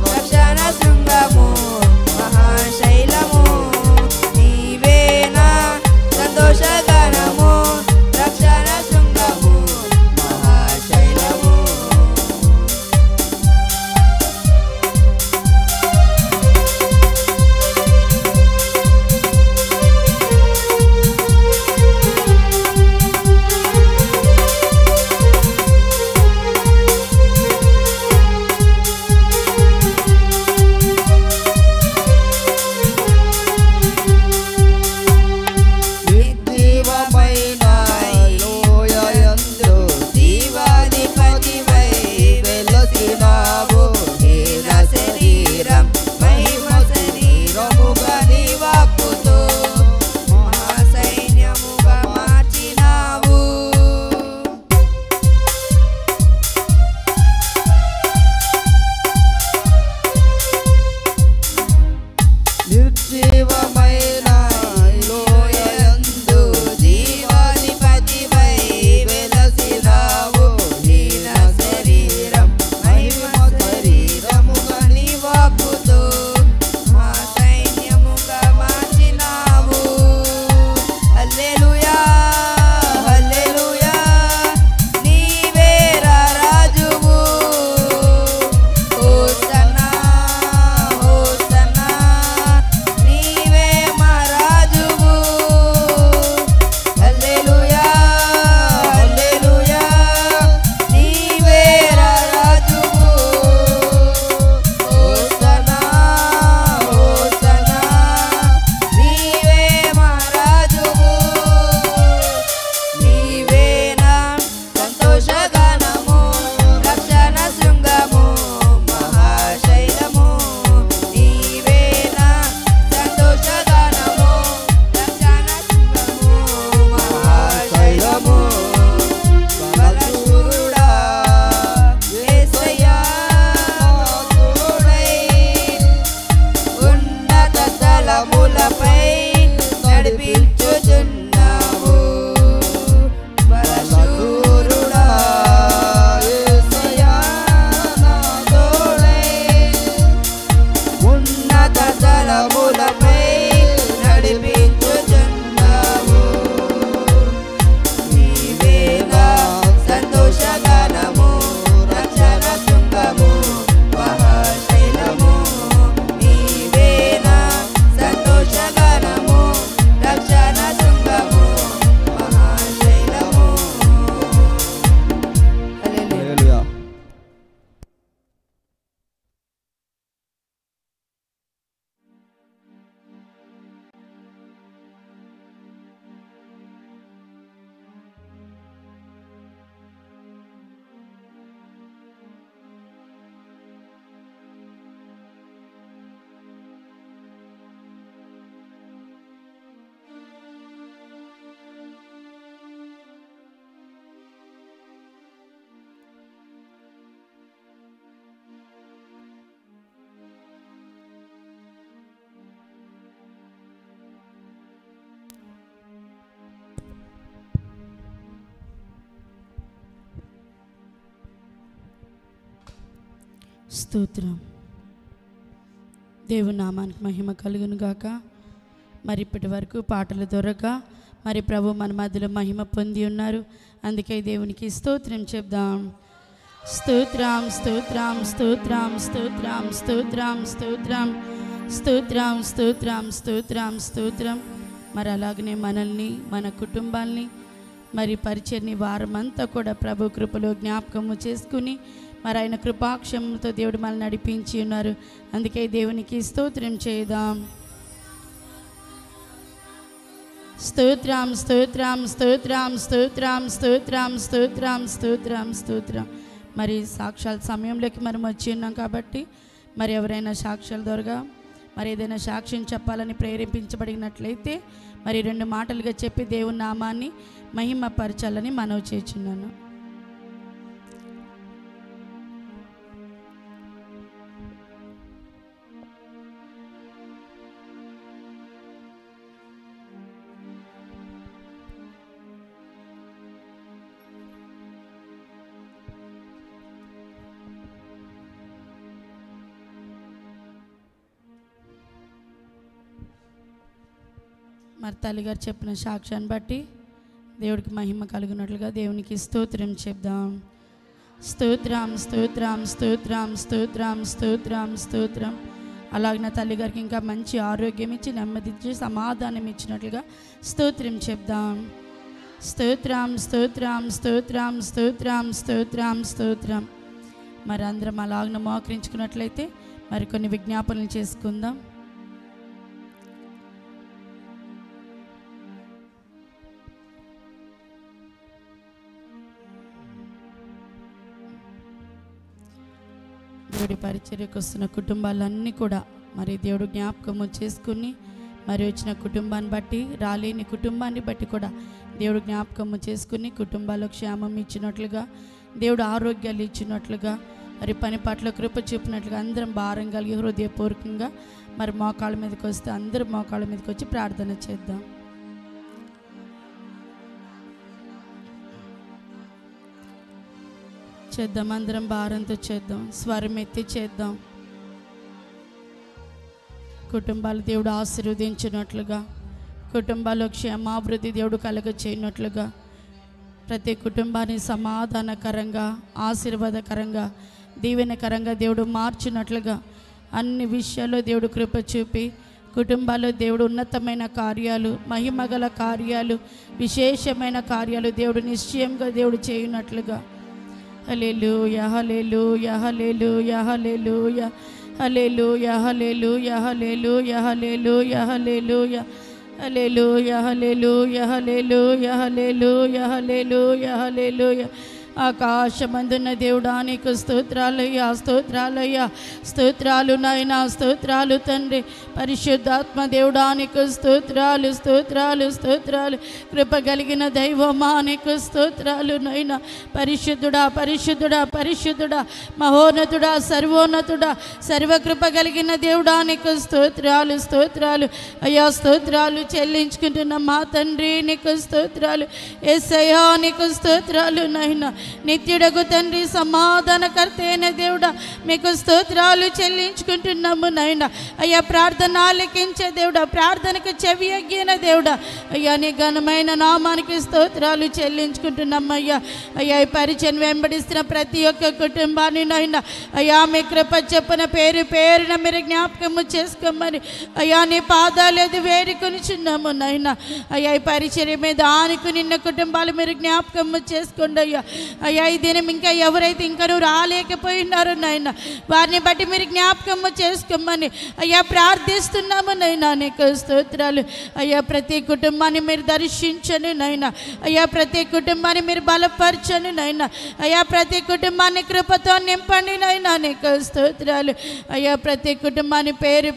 రక్షణ శృంగము మహాశైలము నీవే నా సంతోషగానము రక్షణ శృంగము మహాశైలము నిర్జీవమైన లోయయందు జీవాధిపతివై వెలసినావు హీన శరీరం మహిమ శరీరముగా నీ వాక్కుతో మహాసైన్యముగా మార్చినావు నిర్జీవమైన లోయయందు జీవాధిపతివై వెలసినావు హీన శరీరం మహిమ శరీరముగా నీ వాక్కుతో మా సైన్యముగా మార్చినావు హల్లెలూయా హల్లెలూయా నీవే రాజువు హోసన్నా హోసన్నా నీవే మా రాజువు హల్లెలూయా హల్లెలూయా నీవే రాజువు హోసన్నా హోసన్నా నీవే మా రాజువు నీవే నా సంతోషగానము రక్షణ శృంగము మహాశైలము నీవే నా సంతోషగానము రక్షణ శృంగము మహాశైలము బలశూరుడా యేసయ్యా తోడై ఉన్నత స్థలములపై నడిపించుచున్నావు బలశూరుడా యేసయ్యా నా తోడై ఉన్నత స్థలములపై నడిపించుచున్నావు నీవే నా సంతోషగానము రక్షణ శృంగము మహాశైలము నీవే నా సంతోషగానము రక్షణ శృంగము మహాశైలము హల్లెలూయా స్తోత్రం. దేవుని నామానికి మహిమ కలుగును గాక. మరి ఇప్పటి వరకు పాటలు దొరక మరి ప్రభు మన మధ్యలో మహిమ పొంది ఉన్నారు. అందుకే దేవునికి స్తోత్రం చెప్దాం. స్తోత్రం స్తోత్రం స్తోత్రం స్తోత్రం స్తోత్రం స్తోత్రం స్తోత్రం స్తోత్రం స్తోత్రం స్తోత్రం. మరి అలాగనే మనల్ని, మన కుటుంబాల్ని, మరి పరిచర్ని వారమంతా కూడా ప్రభు కృపలో జ్ఞాపకము చేసుకుని మరి ఆయన కృపాక్షమంతో దేవుడు మనల్ని నడిపించి ఉన్నారు. అందుకే దేవునికి స్తోత్రం చేద్దాం. స్తోత్రం స్తోత్రం స్తోత్రం స్తోత్రం స్తోత్రం స్తోత్రం స్తోత్రం స్తోత్రం. మరి సాక్ష్యాల సమయంలోకి మనం వచ్చి ఉన్నాం కాబట్టి మరి ఎవరైనా సాక్ష్యాల ద్వారా మరి ఏదైనా సాక్ష్యం చెప్పాలని ప్రేరేపించబడినట్లయితే మరి 2 మాటలుగా చెప్పి దేవుని నామాన్ని మహిమపరచాలని మనవి చేస్తున్నాను. మరి తల్లిగారు చెప్పిన సాక్ష్యాన్ని బట్టి దేవుడికి మహిమ కలుగునట్లుగా దేవునికి స్తోత్రం చెప్దాం. స్తోత్రం స్తోత్రం స్తోత్రం స్తోత్రం స్తోత్రం స్తోత్రం. అలాగే నా తల్లిగారికి ఇంకా మంచి ఆరోగ్యం ఇచ్చి, నెమ్మది ఇచ్చి, సమాధానం ఇచ్చినట్లుగా స్తోత్రం చెప్దాం. స్తోత్రం స్తోత్రం స్తోత్రం స్తోత్రం స్తోత్రం స్తోత్రం. మరి అందరం అలాగ మోకరించుకున్నట్లయితే మరి కొన్ని విజ్ఞాపనలు చేసుకుందాం. దేవుడి పరిచర్యకు వస్తున్న కుటుంబాలన్నీ కూడా మరి దేవుడు జ్ఞాపకము చేసుకుని మరి వచ్చిన కుటుంబాన్ని బట్టి, రాలేని కుటుంబాన్ని బట్టి కూడా దేవుడు జ్ఞాపకము చేసుకుని కుటుంబాల్లో క్షేమం ఇచ్చినట్లుగా, దేవుడు ఆరోగ్యాలు ఇచ్చినట్లుగా, మరి పని పట్ల కృప చూపినట్లుగా అందరం భారం కలిగి హృదయపూర్వకంగా మరి మోకాళ్ళ మీదకి వస్తే అందరం మోకాళ్ళ మీదకి వచ్చి ప్రార్థన చేద్దాం. చేద్దాం, అందరం భారంతో చేద్దాం, స్వరం ఎత్తి చేద్దాం. కుటుంబాలు దేవుడు ఆశీర్వదించినట్లుగా, కుటుంబాల్లో క్షేమాభివృద్ధి దేవుడు కలగ చేయనట్లుగా, ప్రతి కుటుంబాన్ని సమాధానకరంగా, ఆశీర్వాదకరంగా, దీవెనకరంగా దేవుడు మార్చినట్లుగా అన్ని విషయాల్లో దేవుడు కృప చూపి కుటుంబాల్లో దేవుడు ఉన్నతమైన కార్యాలు, మహిమగల కార్యాలు, విశేషమైన కార్యాలు దేవుడు నిశ్చయంగా దేవుడు చేయనట్లుగా. హల్లెలూయా హల్లెలూయా హల్లెలూయా హల్లెలూయా హల్లెలూయా హల్లెలూయా హల్లెలూయా హల్లెలూయా హల్లెలూయా హల్లెలూయా హల్లెలూయా హల్లెలూయా హల్లెలూయా హల్లెలూయా హల్లెలూయా. ఆకాశమందున్న దేవుడా నీకు స్తోత్రాలయ్యా, స్తోత్రాలయ్యా, స్తోత్రాలు నాయనా, స్తోత్రాలు తండ్రి. పరిశుద్ధాత్మ దేవుడా నీకు స్తోత్రాలు, స్తోత్రాలు, స్తోత్రాలు. కృప కలిగిన దైవమా నీకు స్తోత్రాలు నాయనా. పరిశుద్ధుడా, పరిశుద్ధుడా, పరిశుద్ధుడా, మహోన్నతుడా, సర్వోన్నతుడా, సర్వకృప కలిగిన దేవుడా నీకు స్తోత్రాలు, స్తోత్రాలు అయ్యా, స్తోత్రాలు చెల్లించుకుంటున్న మా తండ్రి నీకు స్తోత్రాలు. యేసయ్యా నీకు స్తోత్రాలు నాయనా. నిత్యుడగు తండ్రి, సమాధానకర్త అయిన దేవుడా మీకు స్తోత్రాలు చెల్లించుకుంటున్నాము నాయన. అయ్యా ప్రార్థన ఆలకించే దేవుడా, ప్రార్థనకు చెవి అగ్గిన దేవుడా, అయ్యా నీ ఘనమైన నామానికి స్తోత్రాలు చెల్లించుకుంటున్నాము అయ్యా. అయ్యా ఈ పరిచయం వెంబడిస్తున్న ప్రతి ఒక్క కుటుంబాన్ని నాయన అయ్యా మీ కృప చెప్పున పేరు పేరున మీరు జ్ఞాపకము చేసుకోమని అయ్యా నీ పాదాలు ఎది వేడుకొనిచున్నాము నాయన. అయ్యా ఈ పరిచయం మీద ఆనుకు నిన్న కుటుంబాలు మీరు జ్ఞాపకము చేసుకోండి అయ్యా. అయ్యా ఈ దినం ఇంకా ఎవరైతే ఇంకా నువ్వు రాలేకపోయినారో నాయన వారిని బట్టి మీరు జ్ఞాపకము చేసుకోమని అయ్యా ప్రార్థిస్తున్నాము నాయన. నీకు స్తోత్రాలు అయ్యా. ప్రతి కుటుంబాన్ని మీరు దర్శించండి నాయన అయ్యా. ప్రతి కుటుంబాన్ని మీరు బలపరచండి నాయన అయ్యా. ప్రతి కుటుంబాన్ని కృపతో నింపండి నాయన. నీకు స్తోత్రాలు అయ్యా. ప్రతి కుటుంబాన్ని పేరు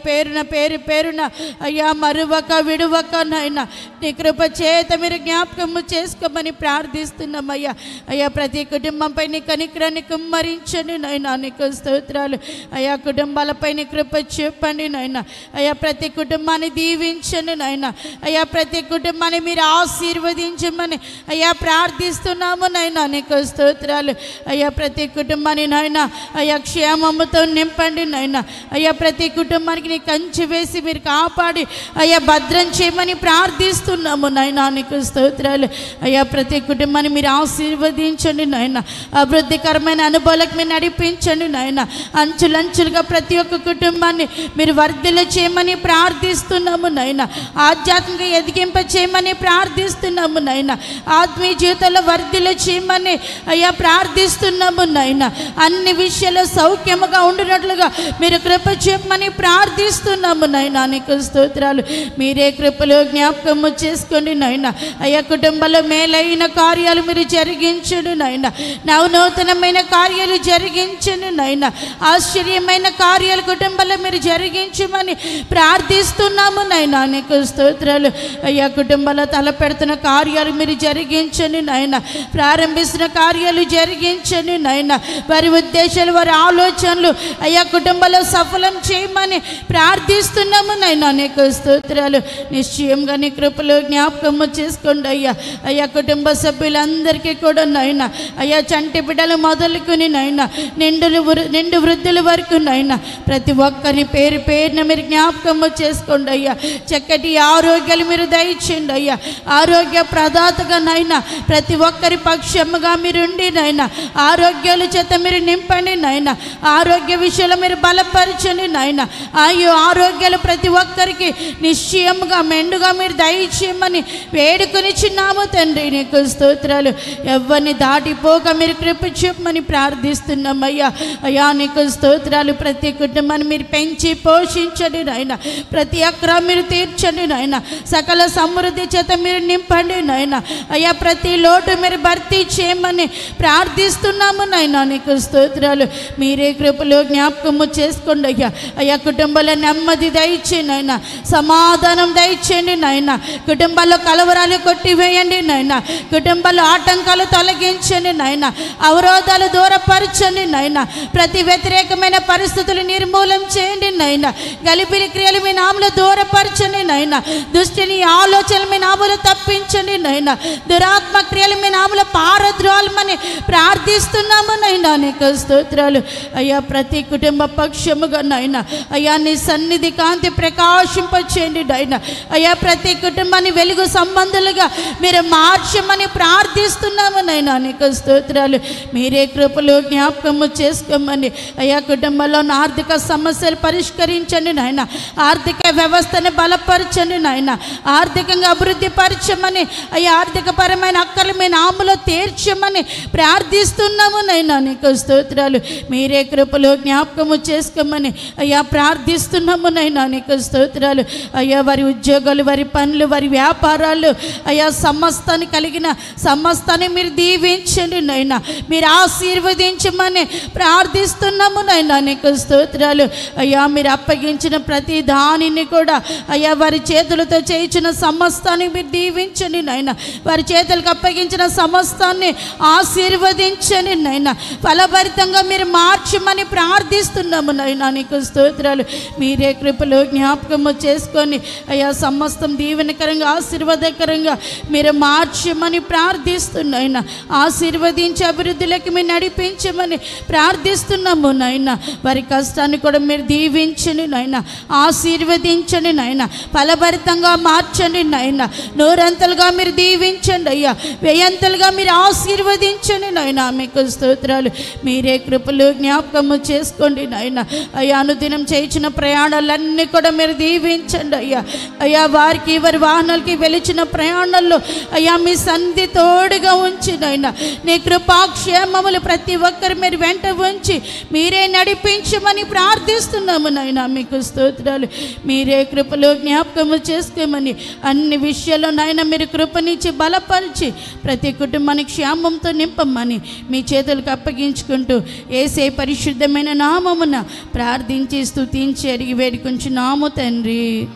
పేరున అయ్యా మరువక విడువక నాయన నీ కృప చేత మీరు జ్ఞాపకము చేసుకోమని ప్రార్థిస్తున్నాం అయ్యా. అయ్యా ప్రతి కుటుంబంపై నీ కనికరాన్ని కుమ్మరించండి నాయనా. నీకు స్తోత్రాలు అయా. కుటుంబాలపై నీ కృప చెప్పండి నాయనా. అయా ప్రతి కుటుంబాన్ని దీవించండి నాయనా. అయా ప్రతి కుటుంబాన్ని మీరు ఆశీర్వదించమని అయా ప్రార్థిస్తున్నాము నాయనా. నీకు స్తోత్రాలు అయా. ప్రతి కుటుంబాన్ని నాయనా అయా క్షేమముతో నింపండి నాయనా. అయా ప్రతి కుటుంబానికి నీ కంచి వేసి మీరు కాపాడి అయా భద్రం చేయమని ప్రార్థిస్తున్నాము నాయనా. నీకు స్తోత్రాలు అయా. ప్రతి కుటుంబాన్ని మీరు ఆశీర్వదించండి నాయన. అభివృద్ధికరమైన అనుభవాలకు మీరు నడిపించండి నాయన. అంచులంచులుగా ప్రతి ఒక్క కుటుంబాన్ని మీరు వర్ధిల్ల చేయమని ప్రార్థిస్తున్నాము నాయన. ఆధ్యాత్మిక ఎదిగింప చేయమని ప్రార్థిస్తున్నాము నాయన. ఆత్మీయ జీవితంలో వర్ధిల్ల చేయమని అయ్యా ప్రార్థిస్తున్నాము నాయన. అన్ని విషయాల్లో సౌఖ్యముగా ఉండినట్లుగా మీరు కృప చెప్పమని ప్రార్థిస్తున్నాము నాయన. నీకు స్తోత్రాలు. మీరే కృపలో జ్ఞాపకము చేసుకోండి నాయన. అయ్యా కుటుంబంలో మేలైన కార్యాలు మీరు జరిగించండి నాయన. నవనూతనమైన కార్యాలు జరిగించండి నాయన. ఆశ్చర్యమైన కార్యాలు కుటుంబంలో మీరు జరిగించమని ప్రార్థిస్తున్నాము నాయన. నీకు స్తోత్రాలు అయ్యా. కుటుంబంలో తలపెడుతున్న కార్యాలు మీరు జరిగించండి నాయన. ప్రారంభిస్తున్న కార్యాలు జరిగించండి నాయన. వారి ఉద్దేశాలు వారి ఆలోచనలు అయ్యా కుటుంబంలో సఫలం చేయమని ప్రార్థిస్తున్నాము నాయన. నీకు స్తోత్రాలు. నిశ్చయంగా నీ కృపలో జ్ఞాపకము చేసుకోండి అయ్యా. అయ్యా కుటుంబ సభ్యులందరికీ కూడా నాయన అయ్యా చంటి బిడ్డలు మొదలుకొని నాయన నిండు వృద్ధుల వరకు నాయన ప్రతి ఒక్కరి పేరు పేరున మీరు జ్ఞాపకము చేసుకోండి అయ్యా. చక్కటి ఆరోగ్యాలు మీరు దయచేయండి అయ్యా. ఆరోగ్య ప్రదాతగా నాయన ప్రతి ఒక్కరి పక్షముగా మీరుండి నాయన ఆరోగ్యాల చేత మీరు నింపండి నాయన. ఆరోగ్య విషయంలో మీరు బలపరచండి నాయన. ఆయో ఆరోగ్యాలు ప్రతి ఒక్కరికి నిశ్చయముగా మెండుగా మీరు దయచేయమని వేడుకొని చిన్నాము తండ్రి. నీకు స్తోత్రాలు. ఎవరిని దాటిపోక మీరు కృప చూపమని ప్రార్థిస్తున్నాం అయ్యా. అయ్యా నీకు స్తోత్రాలు. ప్రతి కుటుంబాన్ని మీరు పెంచి పోషించండి నాయన. ప్రతి అక్రా మీరు తీర్చండి నాయన. సకల సమృద్ధి చేత మీరు నింపండి నాయన. అయ్యా ప్రతి లోటు మీరు భర్తీ చేయమని ప్రార్థిస్తున్నాము నాయన. నీకు స్తోత్రాలు. మీరే కృపలో జ్ఞాపకము చేసుకోండి అయ్యా. అయ్యా కుటుంబంలో నెమ్మది దయచేయండి నాయన. సమాధానం దయచేయండి నాయన. కుటుంబాల్లో కలవరాలు కొట్టివేయండి నాయన. కుటుంబాల్లో ఆటంకాలు తొలగించండి నాయన. అవరోధాలు దూరపరచండి నాయన. ప్రతి వ్యతిరేకమైన పరిస్థితులు నిర్మూలం చేయండి నాయన. గలిబిలి క్రియలు మీ నామలో దూరపరచండి నాయన. దుష్టిని ఆలోచనలు మీ నామలో తప్పించండి నాయన. దురాత్మ క్రియలు మీ నామలో పారద్రోలమని ప్రార్థిస్తున్నాము నాయన. నీకు స్తోత్రాలు అయ్యా. ప్రతి కుటుంబ పక్షముగా నాయన అయ్యా నీ సన్నిధి కాంతి ప్రకాశింపచేయండి నాయన. అయ్యా ప్రతి కుటుంబాన్ని వెలుగు సంబంధులుగా మీరు మార్చమని ప్రార్థిస్తున్నాము నాయన. నీకు స్తోత్రాలు. మీరే కృపలో జ్ఞాపకము చేసుకోమని అయ్యా. కుటుంబంలో ఆర్థిక సమస్యలు పరిష్కరించండి నాయన. ఆర్థిక వ్యవస్థను బలపరచండి నాయన. ఆర్థికంగా అభివృద్ధి పరచమని అయ్యా. ఆర్థిక పరమైన అక్కర్లు మీ నామలో తీర్చమని ప్రార్థిస్తున్నాము నాయన. నీకు స్తోత్రాలు. మీరే కృపలో జ్ఞాపకము చేసుకోమని అయ్యా ప్రార్థిస్తున్నాము నాయన. నీకు స్తోత్రాలు అయ్యా. వారి ఉద్యోగాలు వారి పనులు వారి వ్యాపారాలు అయ్యా సమస్తాన్ని కలిగిన సమస్తాన్ని మీరు దీవించండి నాయన. మీరు ఆశీర్వదించమని ప్రార్థిస్తున్నాము నాయన. నీకు స్తోత్రాలు అయ్యా. మీరు అప్పగించిన ప్రతి దానిని కూడా అయ్యా వారి చేతులతో చేయించిన సమస్తాన్ని మీరు దీవించండి నాయన. వారి చేతులకు అప్పగించిన సమస్తాన్ని ఆశీర్వదించండి నాయన. ఫలభరితంగా మీరు మార్చమని ప్రార్థిస్తున్నాము నాయన. నీకు స్తోత్రాలు. మీరే కృపలో జ్ఞాపకము చేసుకొని అయ్యా సమస్తం దీవెనకరంగా ఆశీర్వాదకరంగా మీరు మార్చమని ప్రార్థిస్తున్నాయన. ఆశీర్వదించి అభివృద్ధిలోకి మీరు నడిపించమని ప్రార్థిస్తున్నాము నాయన. వారి కష్టాన్ని కూడా మీరు దీవించండి నాయన. ఆశీర్వదించండి నాయన. ఫలభరితంగా మార్చండి నాయన. నూరంతలుగా మీరు దీవించండి అయ్యా. వ్యయంతలుగా మీరు ఆశీర్వదించండి నాయన. మీకు స్తోత్రాలు. మీరే కృపలు జ్ఞాపకము చేసుకోండి నాయన. అయ్యా అనుదినం చేయించిన ప్రయాణాలన్నీ కూడా మీరు దీవించండి అయ్యా. అయ్యా వారికి వారి వాహనాలకి వెలిచిన ప్రయాణాల్లో అయ్యా మీ సన్నిధి తోడుగా ఉంచి నాయన. నీ కృపాక్షేమములు ప్రతి ఒక్కరు మీరు వెంట ఉంచి మీరే నడిపించమని ప్రార్థిస్తున్నాము నాయన. మీకు స్తోత్రాలు. మీరే కృపలో జ్ఞాపకము చేసుకోమని అన్ని విషయాల్లో నాయన మీరు కృపనిచ్చి బలపరిచి ప్రతి కుటుంబాన్ని క్షేమంతో నింపమని మీ చేతులకు అప్పగించుకుంటూ యేసే పరిశుద్ధమైన నామమున ప్రార్థించి స్తుతించి అడిగి వేడుకుంటున్నాము తండ్రి.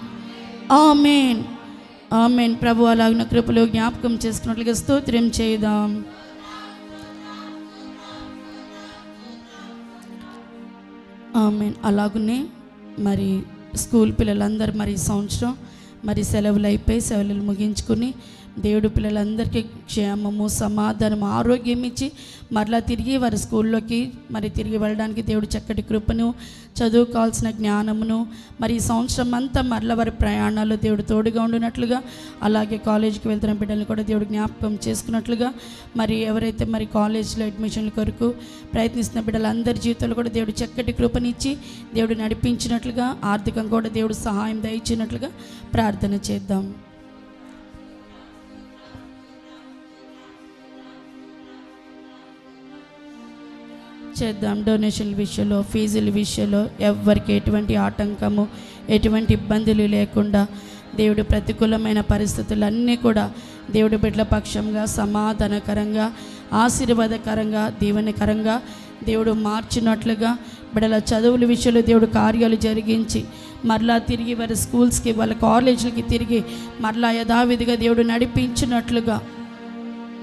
ఆమేన్. ఆమేన్. ప్రభు అలాగిన కృపలో జ్ఞాపకం చేసుకున్నట్లుగా స్తోత్రం చేద్దాం. ఆమేన్. అలాగనే మరి స్కూల్ పిల్లలందరూ మరి ఈ సంవత్సరం మరి సెలవులు అయిపోయి సెలవులు ముగించుకుని దేవుడు పిల్లలందరికీ క్షేమము, సమాధానం, ఆరోగ్యం ఇచ్చి మరలా తిరిగి వారి స్కూల్లోకి మరి తిరిగి వెళ్ళడానికి దేవుడు చక్కటి కృపను, చదువుకోవాల్సిన జ్ఞానమును, మరి ఈ సంవత్సరం అంతా మరలా వారి ప్రయాణాల్లో దేవుడు తోడుగా ఉండినట్లుగా, అలాగే కాలేజీకి వెళ్తున్న బిడ్డలను కూడా దేవుడు జ్ఞాపకం చేసుకున్నట్లుగా, మరి ఎవరైతే మరి కాలేజీలో అడ్మిషన్ల కొరకు ప్రయత్నిస్తున్న బిడ్డలందరి జీవితాలు కూడా దేవుడు చక్కటి కృపనిచ్చి దేవుడు నడిపించినట్లుగా, ఆర్థికంగా కూడా దేవుడు సహాయం దయచినట్లుగా ప్రార్థన చేద్దాం. డొనేషన్ల విషయంలో, ఫీజుల విషయంలో ఎవరికి ఎటువంటి ఆటంకము, ఎటువంటి ఇబ్బందులు లేకుండా దేవుడు ప్రతికూలమైన పరిస్థితులన్నీ కూడా దేవుడి బిడ్డల పక్షంగా సమాధానకరంగా, ఆశీర్వాదకరంగా, దీవెనకరంగా దేవుడు మార్చినట్లుగా, బిడ్డల చదువుల విషయంలో దేవుడు కార్యాలు జరిగించి మరలా తిరిగి వారి స్కూల్స్కి, వాళ్ళ కాలేజీలకి తిరిగి మరలా యథావిధిగా దేవుడు నడిపించినట్లుగా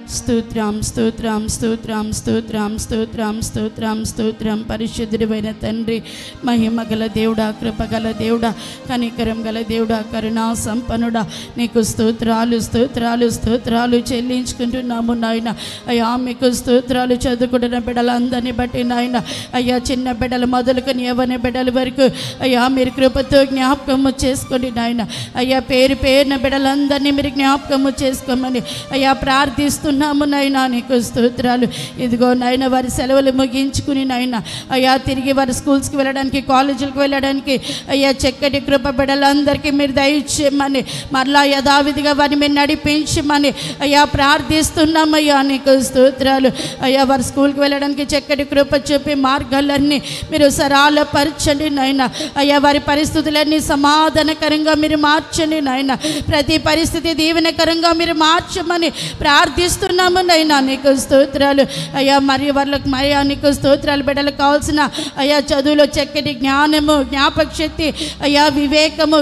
స్తోత్రం స్తోత్రం స్తోత్రం స్తోత్రం స్తోత్రం స్తోత్రం స్తోత్రం. పరిశుద్ధుడైన తండ్రి, మహిమగల దేవుడా, కృపగల దేవుడా, కనికరం గల దేవుడా, కరుణా సంపన్నుడా, నీకు స్తోత్రాలు స్తోత్రాలు స్తోత్రాలు చెల్లించుకుంటున్నాము నాయన. అయ్యా మీకు స్తోత్రాలు. చదువుకుంటున్న బిడ్డలందరినీ బట్టి నాయన, అయ్యా చిన్న బిడ్డలు మొదలుకొని యవ్వన బిడ్డల వరకు అయ్యా మీరు కృపతో జ్ఞాపకము చేసుకోండి నాయన. అయ్యా పేరు పేరున బిడ్డలందరినీ మీరు జ్ఞాపకము చేసుకోమని అయ్యా ప్రార్థిస్తున్నాము నాయన. నీకు స్తోత్రాలు. ఇదిగో నాయన వారి సెలవులు ముగించుకుని నాయన అయ్యా తిరిగి వారి స్కూల్స్కి వెళ్ళడానికి, కాలేజీలకు వెళ్ళడానికి అయ్యా చక్కటి కృప బిడ్డలందరికీ మీరు దయచేయమని, మరలా యథావిధిగా వారిని మీరు నడిపించమని అయ్యా ప్రార్థిస్తున్నామయ్యా. నీకు స్తోత్రాలు. అయ్యా వారి స్కూల్కి వెళ్ళడానికి చక్కటి కృప చూపి మార్గాలన్నీ మీరు సరళపరచండి నాయన. అయ్యా వారి పరిస్థితులన్నీ సమాధానకరంగా మీరు మార్చండి నాయన. ప్రతి పరిస్థితి దీవెనకరంగా మీరు మార్చమని ప్రార్థిస్తున్నాము నైనా. నీకు స్తోత్రాలు అయ్యా. మరియు వాళ్ళకి మరియా నీకు స్తోత్రాలు. బిడ్డలకు కావాల్సిన అయ్యా చదువులో చక్కటి జ్ఞానము, జ్ఞాపక శక్తి, అయ్యా వివేకము,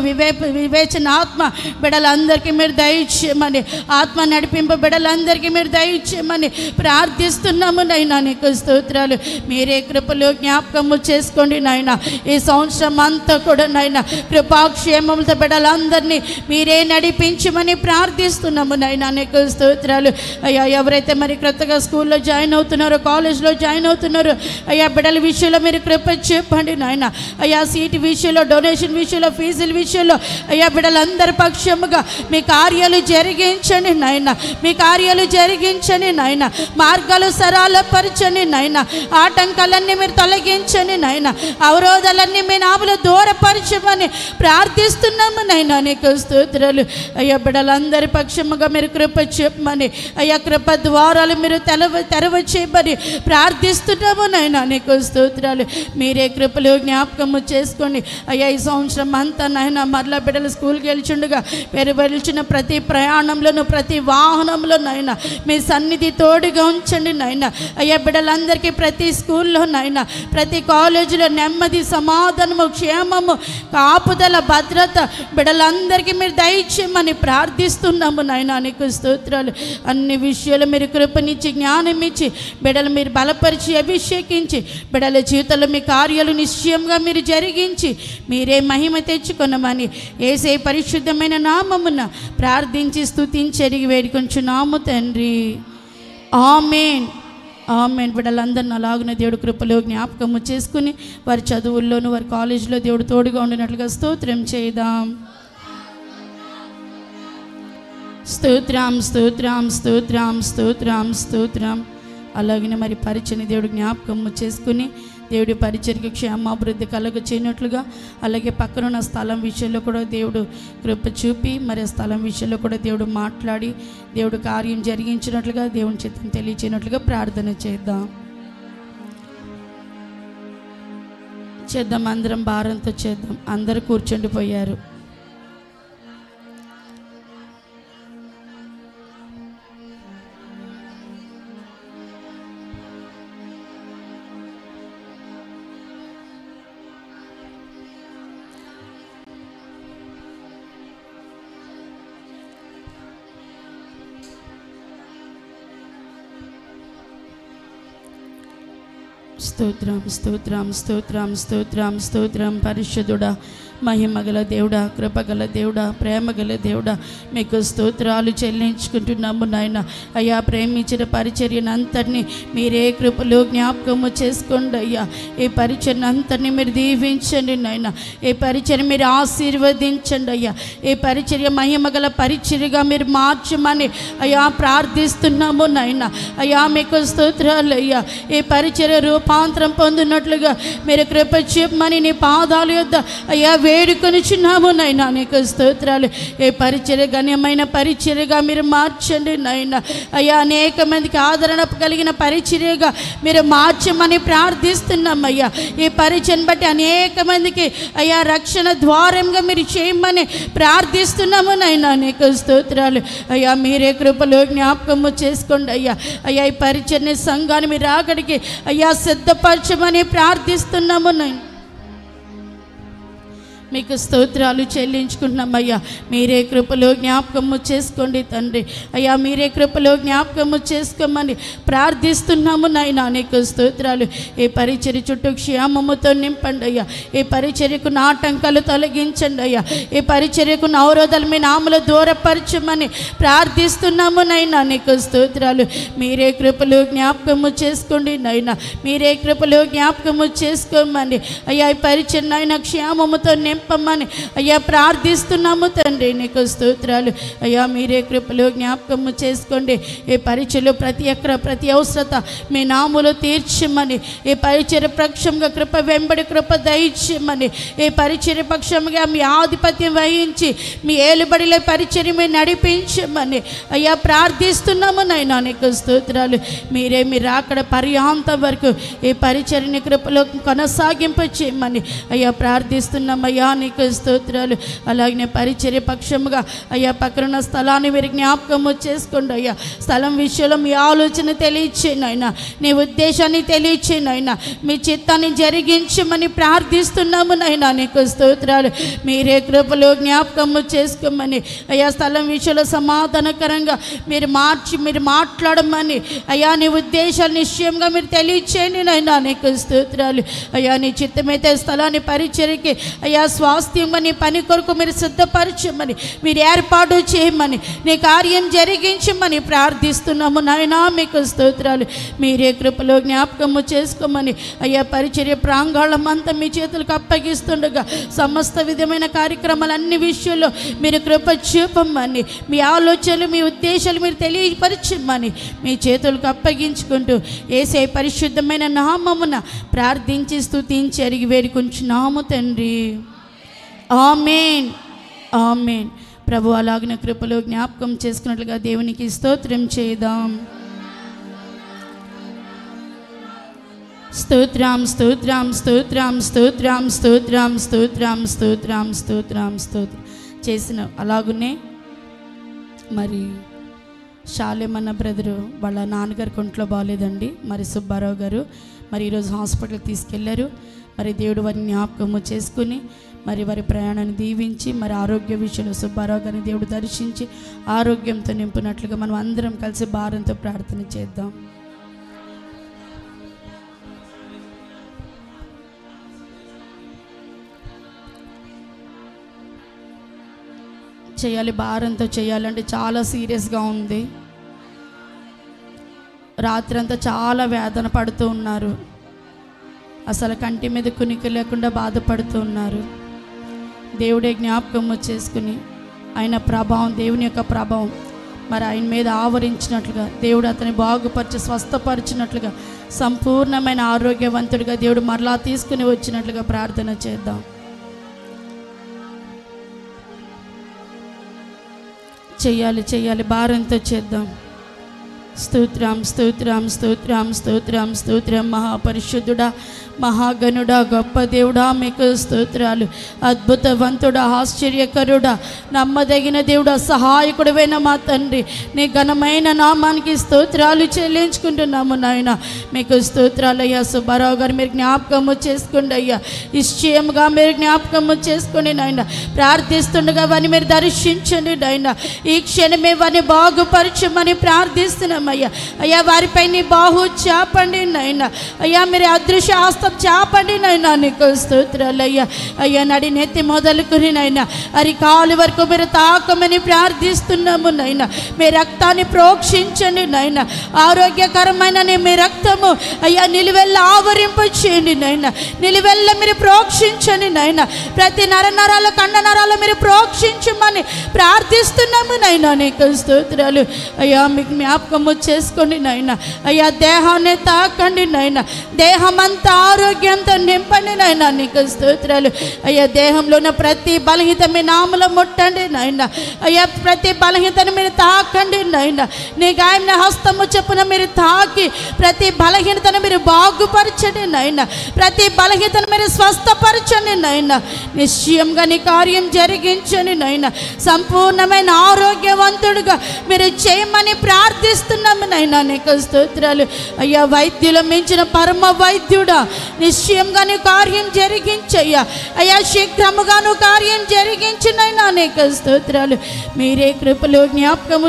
వివేచన ఆత్మ బిడ్డలందరికీ మీరు దయచేయమని, ఆత్మ నడిపింపు బిడ్డలందరికీ మీరు దయచేయమని ప్రార్థిస్తున్నాము నైనా. నీకు స్తోత్రాలు. మీరే కృపలో జ్ఞాపకము చేసుకోండి నాయన. ఈ సంవత్సరం అంతా కూడా నాయన కృపాక్షేమములతో బిడ్డలందరినీ మీరే నడిపించమని ప్రార్థిస్తున్నాము నైనా. నీకు స్తోత్రాలు అయ్యా. ఎవరైతే మరి కొత్తగా స్కూల్లో జాయిన్ అవుతున్నారో, కాలేజ్లో జాయిన్ అవుతున్నారో అయ్యా బిడ్డల విషయంలో మీరు కృప చెప్పండి నాయన. అయ్యా సీటు విషయంలో, డొనేషన్ విషయంలో, ఫీజుల విషయంలో అయ్యా బిడ్డలందరి పక్షముగా మీ కార్యాలు జరిగించండి నాయన. మీ కార్యాలు జరిగించండి నాయన. మార్గాలు సరళపరచండి నాయన. ఆటంకాలన్నీ మీరు తొలగించండి నాయన. అవరోధాలన్నీ మీ నామలో దూరపరచమని ప్రార్థిస్తున్నాము నైనా. నీకు స్తోత్రాలు అయ్యా. బిడ్డలందరి పక్షముగా మీరు కృప చెప్పమని అయ్యా, కృప ద్వారాలు మీరు తెరవ చేయమని ప్రార్థిస్తున్నాము నైనా. నీకు స్తోత్రాలు. మీరే కృపలు జ్ఞాపకము చేసుకోండి అయ్యా. ఈ సంవత్సరం అంతా నాయన మరలా బిడ్డలు స్కూల్కి వెళ్తుండగా మీరు వెళ్చిన ప్రతి ప్రయాణంలోనూ, ప్రతి వాహనంలో నాయన మీ సన్నిధి తోడుగా ఉంచండి నాయన. అయ్యా బిడ్డలందరికీ ప్రతి స్కూల్లో నాయన, ప్రతి కాలేజీలో నెమ్మది, సమాధానము, క్షేమము, కాపుదల, భద్రత బిడ్డలందరికీ మీరు దయచేయమని ప్రార్థిస్తున్నాము నాయన. నీకు స్తోత్రాలు. అన్ని విషయాలు మీరు కృపనిచ్చి, జ్ఞానం ఇచ్చి బిడ్డలు మీరు బలపరిచి, అభిషేకించి బిడ్డల జీవితంలో మీ కార్యాలు నిశ్చయంగా మీరు జరిగించి మీరే మహిమ తెచ్చుకొనమని యేసే పరిశుద్ధమైన నామమున ప్రార్థించి స్తుతించి అడిగి వేడుకొంచున్నాము తండ్రి. ఆమేన్ ఆమేన్. బిడ్డలందరినీ అలాగున దేవుడు కృపలో జ్ఞాపకము చేసుకుని వారి చదువుల్లోనూ, వారి కాలేజీలో దేవుడు తోడుగా ఉండినట్లుగా స్తోత్రం చేద్దాం. స్తోత్రం స్తోత్రం స్తోత్రం స్తోత్రం స్తోత్రం. అలాగనే మరి పరిచయని దేవుడు జ్ఞాపకము చేసుకుని దేవుడి పరిచయకి క్షేమాభివృద్ధి కలుగ చేయనట్లుగా, అలాగే పక్కనున్న స్థలం విషయంలో కూడా దేవుడు కృప చూపి మరి ఆ స్థలం విషయంలో కూడా దేవుడు మాట్లాడి దేవుడు కార్యం జరిగించినట్లుగా, దేవుని చిత్తం తెలియచేయనట్లుగా ప్రార్థన చేద్దాం. అందరం భారంతో చేద్దాం. అందరూ కూర్చుండిపోయారు. స్తోత్రం స్తోత్రం స్తోత్రం స్తోత్రం స్తోత్రం పరిశుద్ధుడా, మహిమగల దేవుడా, కృపగల దేవుడా, ప్రేమగల దేవుడా, మీకు స్తోత్రాలు చెల్లించుకుంటున్నాము నాయన. అయ్యా, ప్రేమించిన పరిచర్యను అంతటినీ మీరే కృపలో జ్ఞాపకము చేసుకోండి అయ్యా. ఈ పరిచర్యను అంతటినీ మీరు దీవించండి నాయన. ఈ పరిచర్య మీరు ఆశీర్వదించండి అయ్యా. ఈ పరిచర్య మహిమగల పరిచర్యగా మీరు మార్చమని అయ్యా ప్రార్థిస్తున్నాము నాయన. అయ్యా, మీకు స్తోత్రాలు అయ్యా. ఈ పరిచర్య రూపాంతరం పొందినట్లుగా మీరు కృప చూపమని నీ పాదాల యొద్ద అయ్యా వేడుకొనిచున్నాము నాయన. నీకు స్తోత్రాలు. ఏ పరిచర్య గణ్యమైన పరిచర్యగా మీరు మార్చండి నాయన. అయ్యా, అనేక మందికి ఆదరణ కలిగిన పరిచర్యగా మీరు మార్చమని ప్రార్థిస్తున్నామయ్యా. ఈ పరిచయను బట్టి అనేక మందికి అయ్యా రక్షణ ద్వారంగా మీరు చేయమని ప్రార్థిస్తున్నాము నాయన. నీకు స్తోత్రాలు అయ్యా. మీరే కృపలో జ్ఞాపకము చేసుకోండి అయ్యా. అయ్యా, ఈ పరిచర్ని సంఘాన్ని మీరు ఆగడికి అయ్యా సిద్ధపరచమని ప్రార్థిస్తున్నాము నాయన. మీకు స్తోత్రాలు చెల్లించుకుంటున్నామయ్యా. మీరే కృపలో జ్ఞాపకము చేసుకోండి తండ్రి. అయ్యా, మీరే కృపలో జ్ఞాపకము చేసుకోమని ప్రార్థిస్తున్నాము నాయన. నీకు స్తోత్రాలు. ఈ పరిచర్య చుట్టూ క్షేమముతో నింపండి అయ్యా. ఈ పరిచర్యకు ఆటంకాలు తొలగించండి అయ్యా. ఈ పరిచర్యకు అవరోధాలు మీ నామలో దూరపరచమని ప్రార్థిస్తున్నాము నాయన. నీకు స్తోత్రాలు. మీరే కృపలో జ్ఞాపకము చేసుకోండి నాయన. మీరే కృపలో జ్ఞాపకము చేసుకోమని అయ్యా ఈ పరిచర్య నాయన క్షేమముతో నింపమని అయ్యా ప్రార్థిస్తున్నాము తండ్రి. నీకు స్తోత్రాలు అయ్యా. మీరే కృపలో జ్ఞాపకము చేసుకోండి. ఈ పరిచర్యలో ప్రతి అవసరత మీ నామములో తీర్చమని, ఈ పరిచర్య పక్షంగా కృప వెంబడి కృప దయచేయమని, ఈ పరిచర్య పక్షంగా మీ ఆధిపత్యం వహించి మీ ఏలుబడిలో పరిచర్య మీరు నడిపించమని అయ్యా ప్రార్థిస్తున్నాము నాయనా. నీకు స్తోత్రాలు. మీరే మీరు అక్కడ పర్యాంతం వరకు ఈ పరిచర్యని కృపలో కొనసాగింప చేయమని అయ్యా ప్రార్థిస్తున్నామయ్యా. నీకు స్తోత్రాలు. అలాగే పరిచర్య పక్షముగా అయ్యా పక్కనున్న స్థలాన్ని మీరు జ్ఞాపకము చేసుకోండి అయ్యా. స్థలం విషయంలో మీ ఆలోచన తెలియచేయండి అయినా, నీ ఉద్దేశాన్ని తెలియచేయండి అయినా, మీ చిత్తాన్ని జరిగించమని ప్రార్థిస్తున్నాము నైనా. నీకు స్తోత్రాలు. మీరే కృపలో జ్ఞాపకము చేసుకోమని అయ్యా స్థలం విషయంలో సమాధానకరంగా మీరు మాట్లాడమని అయ్యా నీ ఉద్దేశాలు నిశ్చయంగా మీరు తెలియచేయండి నైనా. నీకు స్తోత్రాలు అయ్యా. నీ చిత్తమైతే స్థలాన్ని పరిచర్యకి అయ్యా స్వాస్థ్యంగా నీ పని కొరకు మీరు సిద్ధపరచమని, మీరు ఏర్పాటు చేయమని, నీ కార్యం జరిగించమని ప్రార్థిస్తున్నాము నాయనా. మీకు స్తోత్రాలు. మీరే కృపలో జ్ఞాపకము చేసుకోమని అయ్యా పరిచర్య ప్రాంగణమంతా మీ చేతులకు అప్పగిస్తుండగా సమస్త విధమైన కార్యక్రమాలు అన్ని విషయాల్లో మీరు కృప చూపమని, మీ ఆలోచనలు మీ ఉద్దేశాలు మీరు తెలియపరచమని మీ చేతులకు అప్పగించుకుంటూ యేసే పరిశుద్ధమైన నామమున ప్రార్థించి స్తుతించి అడిగి వేడుకొంచున్నాము తండ్రి. ఆమేన్ ఆమేన్. ప్రభు అలాగిన కృపలో జ్ఞాపకం చేసుకున్నట్లుగా దేవునికి స్తోత్రం చేద్దాం. స్తోత్రం స్తోత్రం స్తోత్రం స్తోత్రం స్తోత్రం స్తోత్రం స్తోత్రం స్తోత్రం స్తోత్రం చేసిన అలాగునే మరి శాలేమన్న బ్రదరు వాళ్ళ నాన్నగారి కొంట్లో బాగాలేదండి. మరి సుబ్బారావు గారు మరి ఈరోజు హాస్పిటల్కి తీసుకెళ్లారు. మరి దేవుడు వారిని జ్ఞాపకము చేసుకుని మరి వారి ప్రయాణాన్ని దీవించి మరి ఆరోగ్య విషయంలో సుబ్బారావు గారిని దేవుడు దర్శించి ఆరోగ్యంతో నింపునట్లుగా మనం అందరం కలిసి భారంతో ప్రార్థన చేద్దాం. చేయాలి, భారంతో చేయాలంటే చాలా సీరియస్గా ఉంది. రాత్రంతా చాలా వేదన పడుతూ ఉన్నారు. అసలు కంటి మీద కునికి లేకుండా బాధపడుతూ ఉన్నారు. దేవుడే జ్ఞాపకం చేసుకుని ఆయన ప్రభావం, దేవుని యొక్క ప్రభావం మరి ఆయన మీద ఆవరించినట్లుగా దేవుడు అతన్ని బాగుపరిచి స్వస్థపరిచినట్లుగా సంపూర్ణమైన ఆరోగ్యవంతుడిగా దేవుడు మరలా తీసుకుని వచ్చినట్లుగా ప్రార్థన చేద్దాం. చెయ్యాలి, భారంతో చేద్దాం. స్తోత్రం స్తోత్రం స్తోత్రం స్తోత్రం స్తోత్రం. మహాపరిశుద్ధుడా, మహాగణుడా, గొప్ప దేవుడా మీకు స్తోత్రాలు. అద్భుతవంతుడా, ఆశ్చర్యకరుడా, నమ్మదగిన దేవుడా, సహాయకుడైన మా తండ్రి నీ ఘనమైన నామానికి స్తోత్రాలు చెల్లించుకుంటున్నాము నాయన. మీకు స్తోత్రాలు అయ్యా. సుబ్బారావు గారు మీరు జ్ఞాపకము చేసుకోండి అయ్యా. నిశ్చయముగా మీరు జ్ఞాపకము చేసుకోండి నాయన. ప్రార్థిస్తుండగా వారిని మీరు దర్శించండి నాయన. ఈ క్షణమే వారిని బాగుపరచమని ప్రార్థిస్తున్నాం వేడుకుంటున్నామయ్యా. అయ్యా వారిపై నీ బాహు చాపండి నైనా. అయ్యా మీరు అదృశ్య హస్తం చాపండి నైనా. నీకు స్తోత్రాలయ్యా. అయ్యా నడి నెత్తి మొదలుకుని నైనా అరికాలు వరకు మీరు తాకమని ప్రార్థిస్తున్నాము నైనా. మీ రక్తాన్ని ప్రోక్షించండి నైనా. ఆరోగ్యకరమైన మీ రక్తము అయ్యా నిలువెల్ల ఆవరింప చేయండి నైనా. నిలువెల్ల మీరు ప్రోక్షించండి నైనా. ప్రతి నరాలు కండ నరాలు మీరు ప్రోక్షించమని ప్రార్థిస్తున్నాము నైనా. నీకు స్తోత్రాలు అయ్యా. మీకు జ్ఞాపకము చేసుకోండి నైనా. అయ్యా దేహాన్ని తాకండి నైనా. దేహం అంతా ఆరోగ్యంతో నింపండి నైనా. నీకు స్తోత్రాలు అయ్యా. దేహంలో ఉన్న ప్రతి బలహీనత మీ నామలో ముట్టండి నైనా. అయ్యా ప్రతి బలహీనతను మీరు తాకండి నైనా. నీ గాయమైన హస్తము చొప్పున మీరు తాకి ప్రతి బలహీనతను మీరు బాగుపరచండి నైనా. ప్రతి బలహీనతను మీరు స్వస్థపరచండి నైనా. నిశ్చయంగా నీ కార్యం జరిగించండి నైనా. సంపూర్ణమైన ఆరోగ్యవంతుడుగా మీరు చేయమని ప్రార్థిస్తున్నాము నైనా. నీకు స్తోత్రాలు అయ్యా. వైద్యుల మించిన పరమ వైద్యుడా నిశ్చయంగా నీ కార్యం జరిగించయ్యా. అయ్యా శీఘ్రముగా నువ్వు కార్యం జరిగించినైనా. నీకు స్తోత్రాలు. మీరే కృపలో జ్ఞాపకము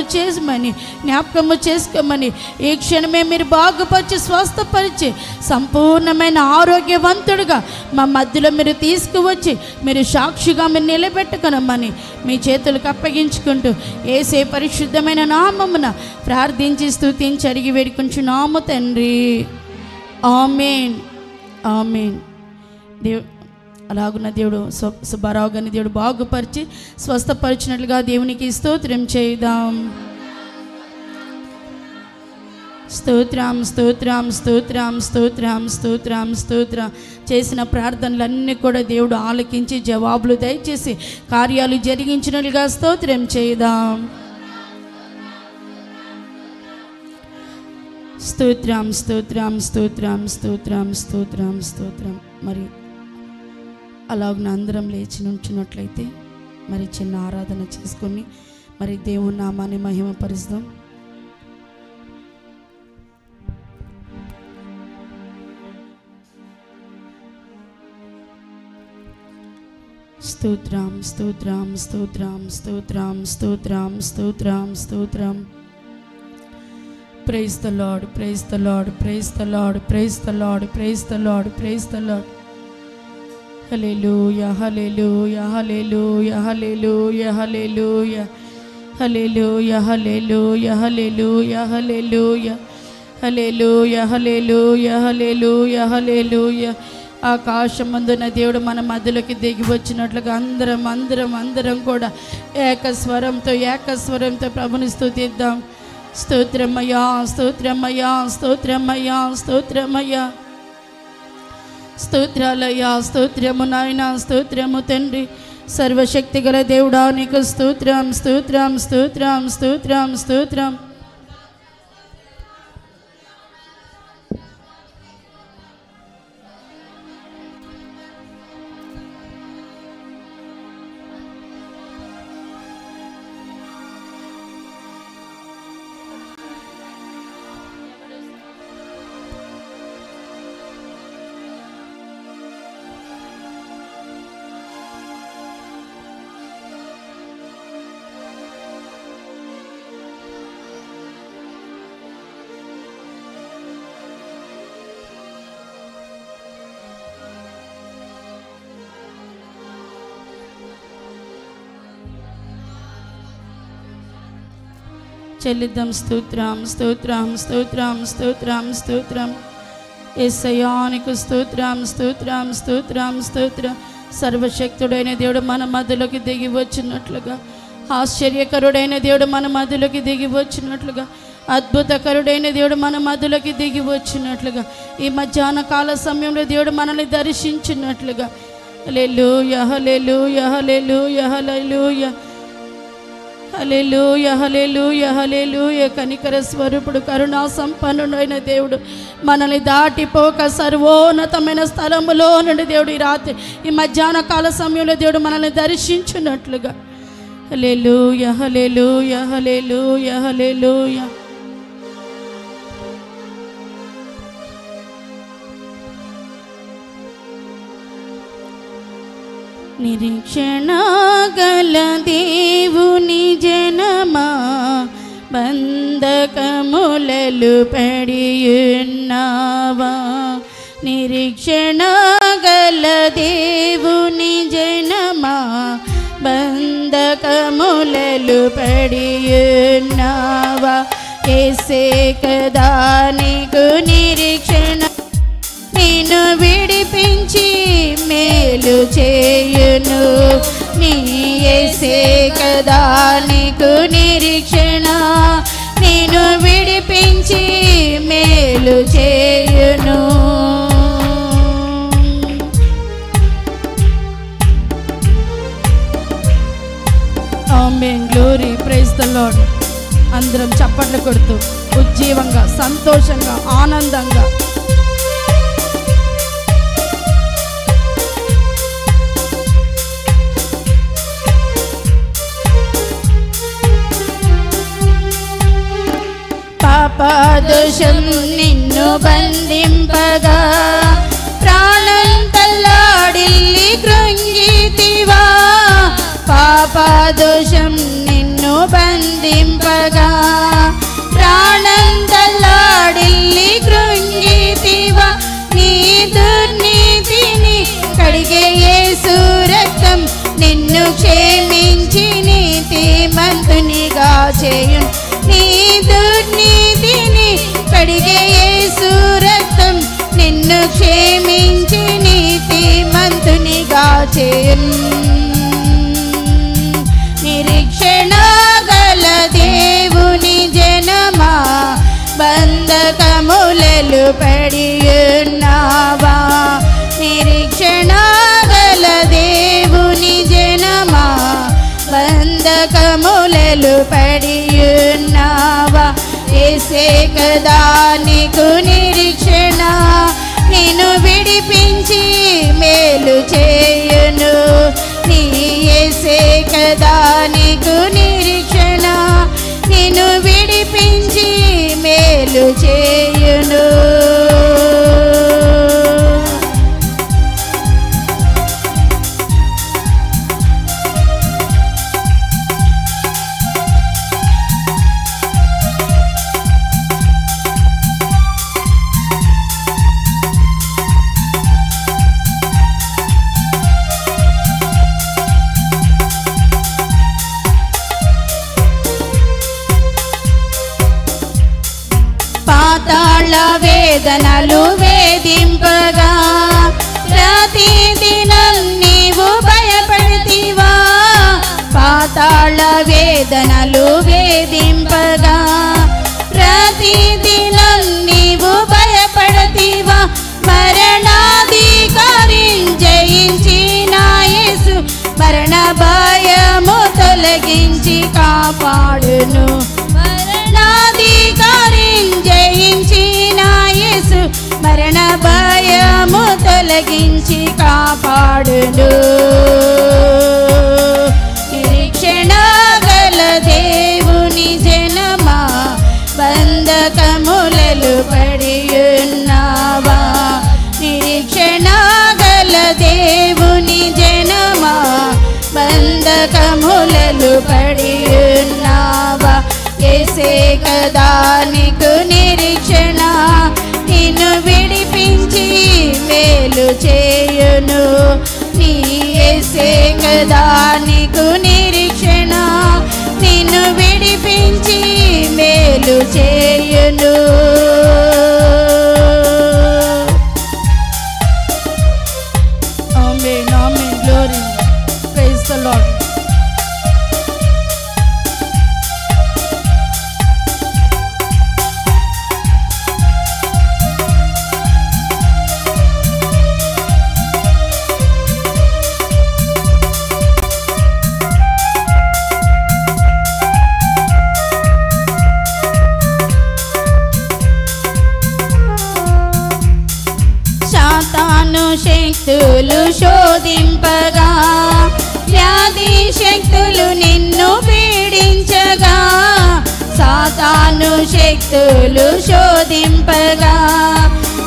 చేసుకోమని ఈ క్షణమే మీరు బాగుపరిచి స్వస్థపరిచి సంపూర్ణమైన ఆరోగ్యవంతుడుగా మా మధ్యలో మీరు తీసుకువచ్చి మీరు సాక్షిగా మీరు నిలబెట్టుకునమని మీ చేతులకు అప్పగించుకుంటూ యేసే పరిశుద్ధమైన నామమున ప్రార్థించి స్తుతించి అడిగి వేడుకుంటున్నాము తండ్రి. ఆమేన్ ఆమేన్. అలాగున్న దేవుడు సుబ్బారావు గారిని దేవుడు బాగుపరిచి స్వస్థపరిచినట్లుగా దేవునికి స్తోత్రం చేద్దాం. స్తోత్రం స్తోత్రం స్తోత్రం స్తోత్రం స్తోత్రం స్తోత్రం. చేసిన ప్రార్థనలన్నీ కూడా దేవుడు ఆలకించి జవాబులు దయచేసి కార్యాలు జరిగించినట్లుగా స్తోత్రం చేద్దాం. స్తోత్రం స్తోత్రం స్తోత్రం స్తోత్రం స్తోత్రం స్తోత్రం. మరి అలాగున అందరం లేచి నుంచున్నట్లయితే మరి చిన్న ఆరాధన చేసుకొని మరి దేవుని నామాన్ని మహిమపరుస్తాం. స్తోత్రం స్తోత్రం స్తోత్రం స్తోత్రం స్తోత్రం స్తోత్రం స్తోత్రం. Praise the lord, praise the lord, praise the lord, praise the lord, praise the lord, praise the lord. హల్లెలూయా హల్లెలూయా హల్లెలూయా హల్లెలూయా హల్లెలూయా హల్లెలూయా హల్లెలూయా హల్లెలూయా హల్లెలూయా హల్లెలూయా హల్లెలూయా హల్లెలూయా హల్లెలూయా. ఆకాశమందున దేవుడు మన మధ్యలోకి దిగి వచ్చినట్లుగా అందరం కూడా ఏకస్వరంతో ప్రభుని స్తుతిద్దాం. స్తోత్రమయ్యా స్తోత్రమయ్యా స్తోత్రమయ్యా స్తోత్రమయ్యా. స్తోత్రాలయ్యా, స్తోత్రము నాయన, స్తోత్రము తండ్రి. సర్వశక్తి గల దేవుడా నీకు స్తోత్రం స్తోత్రం స్తోత్రం స్తోత్రం స్తోత్రం. చెల్లిద్దాం స్తోత్రం స్తోత్రం స్తోత్రం స్తోత్రం స్తోత్రం. యేసయ్యా నీకు స్తోత్రం స్తోత్రం స్తోత్రం స్తోత్రం. సర్వశక్తుడైన దేవుడు మన మధ్యలోకి దిగి వచ్చినట్లుగా, ఆశ్చర్యకరుడైన దేవుడు మన మధ్యలోకి దిగి వచ్చినట్లుగా, అద్భుతకరుడైన దేవుడు మన మధ్యలోకి దిగి వచ్చినట్లుగా, ఈ మధ్యాహ్న కాల సమయంలో దేవుడు మనల్ని దర్శించినట్లుగా. హల్లెలూయా హల్లెలూయా హల్లెలూయా హల్లెలూయా హల్లెలూయా హల్లెలూయా హల్లెలూయా. కనికర స్వరూపుడు, కరుణా సంపన్నుడైన దేవుడు మనల్ని దాటిపోక సర్వోన్నతమైన స్థలములో నుండి దేవుడు ఈ రాత్రి ఈ మధ్యాహ్న కాల సమయంలో దేవుడు మనల్ని దర్శించినట్లుగా. హల్లెలూయా హల్లెలూయా హల్లెలూయా హల్లెలూయా. నిరీక్షణ గల దేవుని జనమా, బంధకముల కములలు పడియున్నావా నిరీక్షణ గల దేవుని జనమా బంధకములలు పడియున్నావా యేసే కదా నీకు నిరీక్షణ నిన్ను విడిపించి మేలు చేయును నీ యేసే కదా నీకు నిరీక్షణ నిన్ను విడిపించి మేలు చేయును ఆమేన్ గ్లోరీ ప్రైజ్ ద లార్డ్ అందరం చప్పట్లు కొడుతూ ఉజ్జీవంగా సంతోషంగా ఆనందంగా పాపదోషం నిన్ను బంధింపగా ప్రాణం తల్లాడిల్లి కృంగితివా పాపదోషం నిన్ను బంధింపగా ప్రాణం తల్లాడిల్లి కృంగితివా నీ దుర్నీతిని కడిగే యేసు రక్తం నిన్ను క్షమించి నీతిమంతునిగా చేయును నీ దుర్నీతిని కడిగే యేసు రక్తం నిన్ను క్షమించి నీతిమంతునిగా చేయును నిరీక్షణ గల దేవుని జనమా బంధకములలు పడియున్నావా నిరీక్షణ గల దేవుని జనమా బంధకములలు పడియున్నావా యేసే కదా నీకు నిరీక్షణ నిన్ను విడిపించి మేలు చేయును నీ యేసే కదా నీకు నిరీక్షణ నిన్ను విడిపించి మేలు చేయును పాతాళ వేదనలు వేధింపగా ప్రతిదినం నీవు భయపడతివా పాతాళ వేదనలు వేధింపగా ప్రతిదినం నీవు భయపడతివా మరణాధికారిని జయించిన యేసు మరణ భయము తొలగించి కాపాడును మరణాధికారిని జయించిన యేసు మరణ భయము తొలగించి కాపాడును నిరీక్షణ గల దేవుని జనమా బంధకములలు పడియున్నావా నిరీక్షణ గల దేవుని జనమా బంధకములలు పడియున్నావా యేసే కదా నీకు నిరీక్షణ నిన్ను విడిపించి మేలు చేయును నీ యేసే కదా నీకు నిరీక్షణ నిన్ను విడిపించి మేలు చేయును ఆమేన్ ఆమేన్ గ్లోరీ ప్రైజ్ ద లార్డ్ సాతాను శక్తులు శోధింపగా వ్యాధి శక్తులు నిన్ను పీడించగా సాతాను శక్తులు శోధింపగా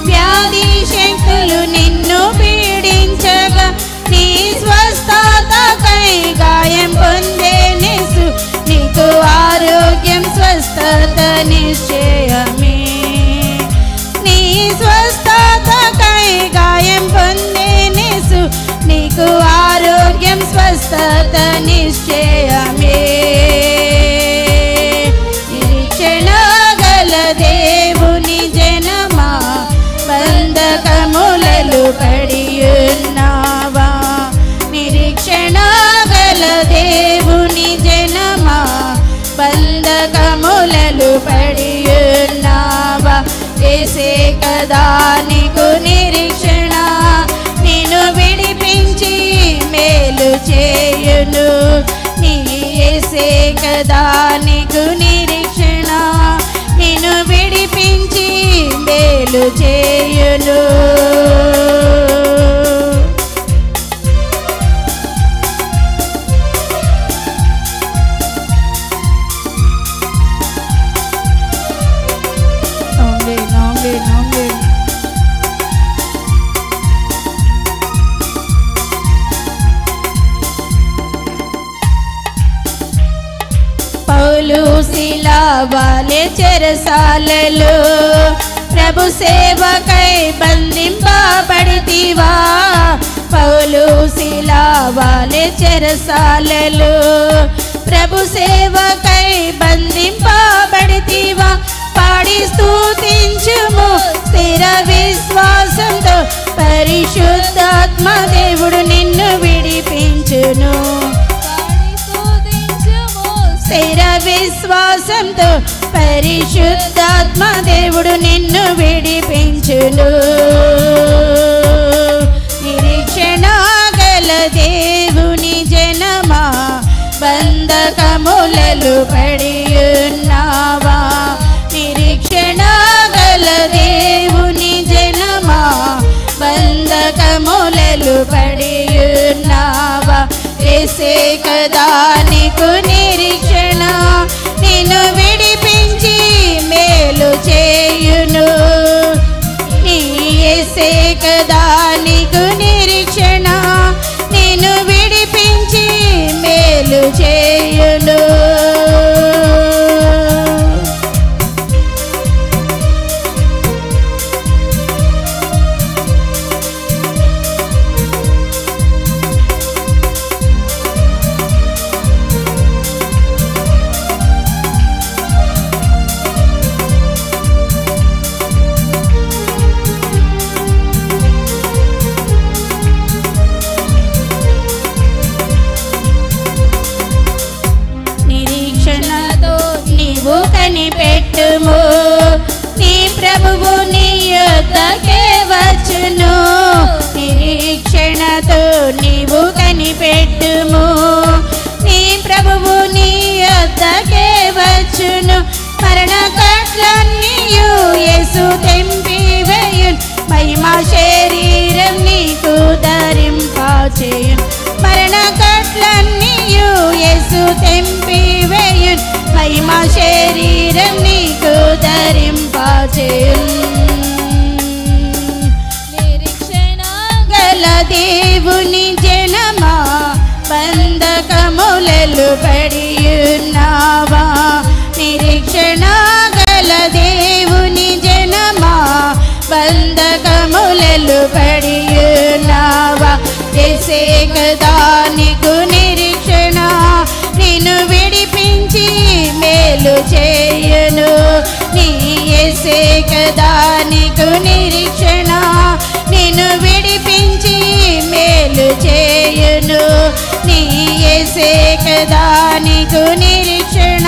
వ్యాధి శక్తులు నిన్ను పీడించగా నీ స్వస్థతకై గాయం పొందే నీకు ఆరోగ్యం స్వస్థత నిశ్చయమే స్వస్థత నిశ్చయమే. నిరీక్షణ గల దేవుని జనమా బంధకములలో పడియున్నావా. నిరీక్షణ గల దేవుని జనమా బంధకములలో పడియున్నావా. యేసే కదా నీకు నిరీక్షణ, నిన్ను విడిపించి మేలు చేయును. నీ యేసే కదా నీకు నిరీక్షణ, నిన్ను విడిపించి మేలు చేయును. పౌలు శీలా వాలే చెరసాలలో ప్రభు సేవకై బంధింపబడితివా. పౌలు శీలా వాలే చెరసాలలో ప్రభు సేవకై బంధింపబడితివా. పాడి స్తుతించుము స్థిర విశ్వాసంతో, పరిశుద్ధాత్మ దేవుడు నిన్ను విడిపించును. స్థిర విశ్వాసంతో పరిశుద్ధాత్మ దేవుడు నిన్ను విడిపించును. నిరీక్షణ గల దేవుని జనమా బంధకములలో పడియున్నావా. నిరీక్షణ గల దేవుని జనమా బంధకములలో పడియున్నావా. యేసే కదా నీకు నిరీక్షణ, నిన్ను విడిపించి మేలు చేయును. నీ యేసే కదా నీకు నిరీక్షణ, నిన్ను విడిపించి మేలు చేయును. నిరీక్షణతో నీవు కనిపెట్టుము, నీ ప్రభువు నీ యొద్దకే వచ్చును. నిరీక్షణతో నీవు కనిపెట్టుము, నీ ప్రభువు నీ యొద్దకే వచ్చును. మరణ కట్లన్నీయు యేసు తెంపివేయును, మహిమా శరీరం నీకు ధరింపచేయును. మరణ కట్లన్నీయు యేసు తెంపివేయును, మహిమా శరీరం నీకు ధరింపచేయును. నిరీక్షణ గల దేవుని జనమా బంధకములలో పడియున్నావా. నిరీక్షణ గల దేవుని జనమా బంధకములలో పడియున్నావా. యేసే కదా నీకు నిరీక్షణ, నిన్ను విడిపించి మేలు చేయును. నీ యేసే కదా నీకు నిరీక్షణ, నిన్ను విడిపించి మేలు చేయును. నీ యేసే కదా నీకు నిరీక్షణ,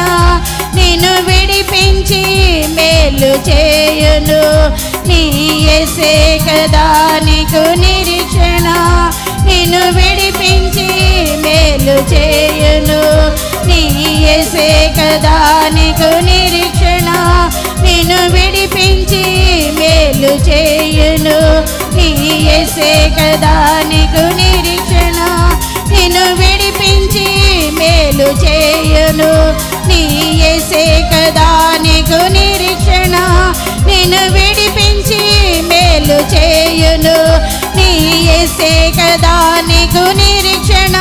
నిన్ను విడిపించి మేలు చేయును. నీ యేసే కదా నీకు నిరీక్షణ, నిన్ను విడిపించి మేలు చేయును. నీ యేసే కదా నీకు నిరీక్షణ, నిన్ను విడిపించి మేలు చేయును. నీ యేసే కదా నీకు నిరీక్షణ, నిన్ను విడిపించి మేలు చేయును. నీ యేసే కదా నీకు నిరీక్షణ, నిన్ను విడిపించి మేలు చేయును. నీ యేసే కదా నీకు నిరీక్షణ,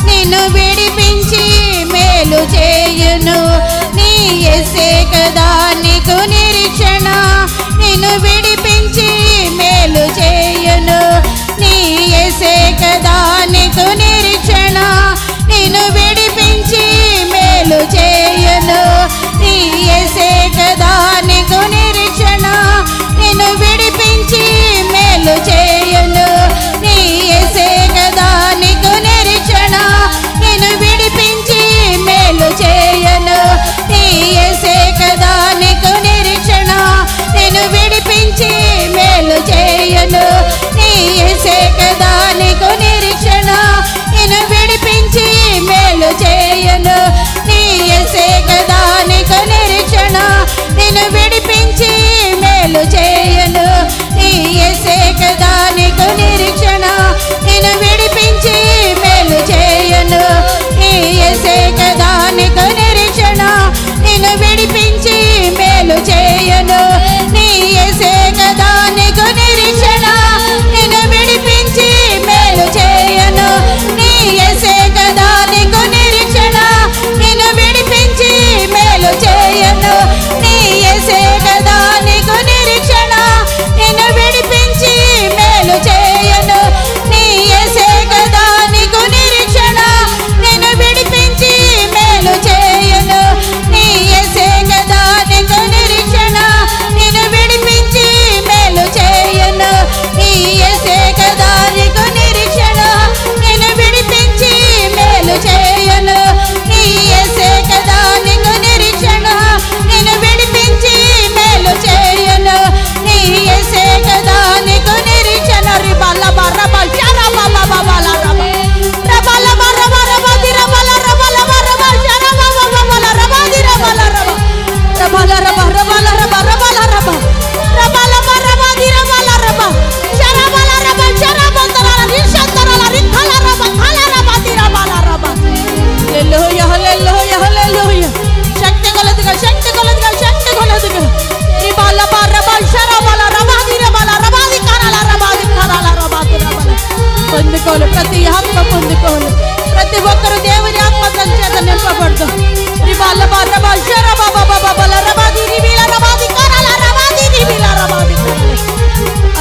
నిన్ను విడిపించి మేలు చేయును. నీ యేసే కదా నీకు నిరీక్షణ, నిన్ను విడిపించి మేలు చేయును. నీ యేసే కదా నీకు నిరీక్షణ,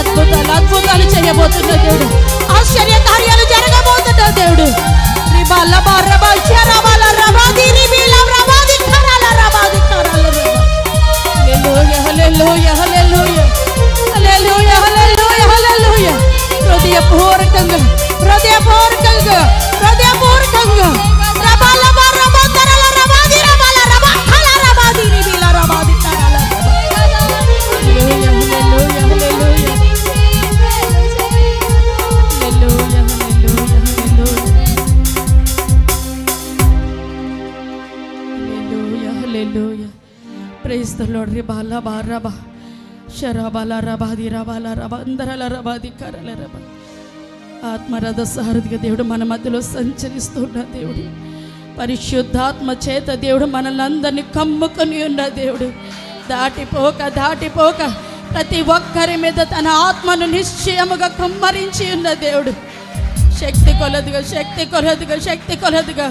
అద్భుతాలు అద్భుతాలు చేయబోతున్న దేవుడు, ఆశ్చర్య కార్యాలు జరగబోతున్న దేవుడు. హృదయపూర్వకంగా హృదయపూర్వకంగా హృదయపూర్వకంగా Praise the Lord. Ribala baraba, sharabala rabadi rabala rabandara rabadi karala raba. ఆత్మరథ సారథిగా దేవుడు మన మధ్యలో సంచరిస్తున్న దేవుడు, పరిశుద్ధాత్మ చేత దేవుడు మనల్ని అందరినీ కమ్ముకొని ఉన్న దేవుడు. దాటిపోక ప్రతి ఒక్కరి మీద తన ఆత్మను నిశ్చయముగా కుమ్మరించి ఉన్న దేవుడు. శక్తి కొలదుగా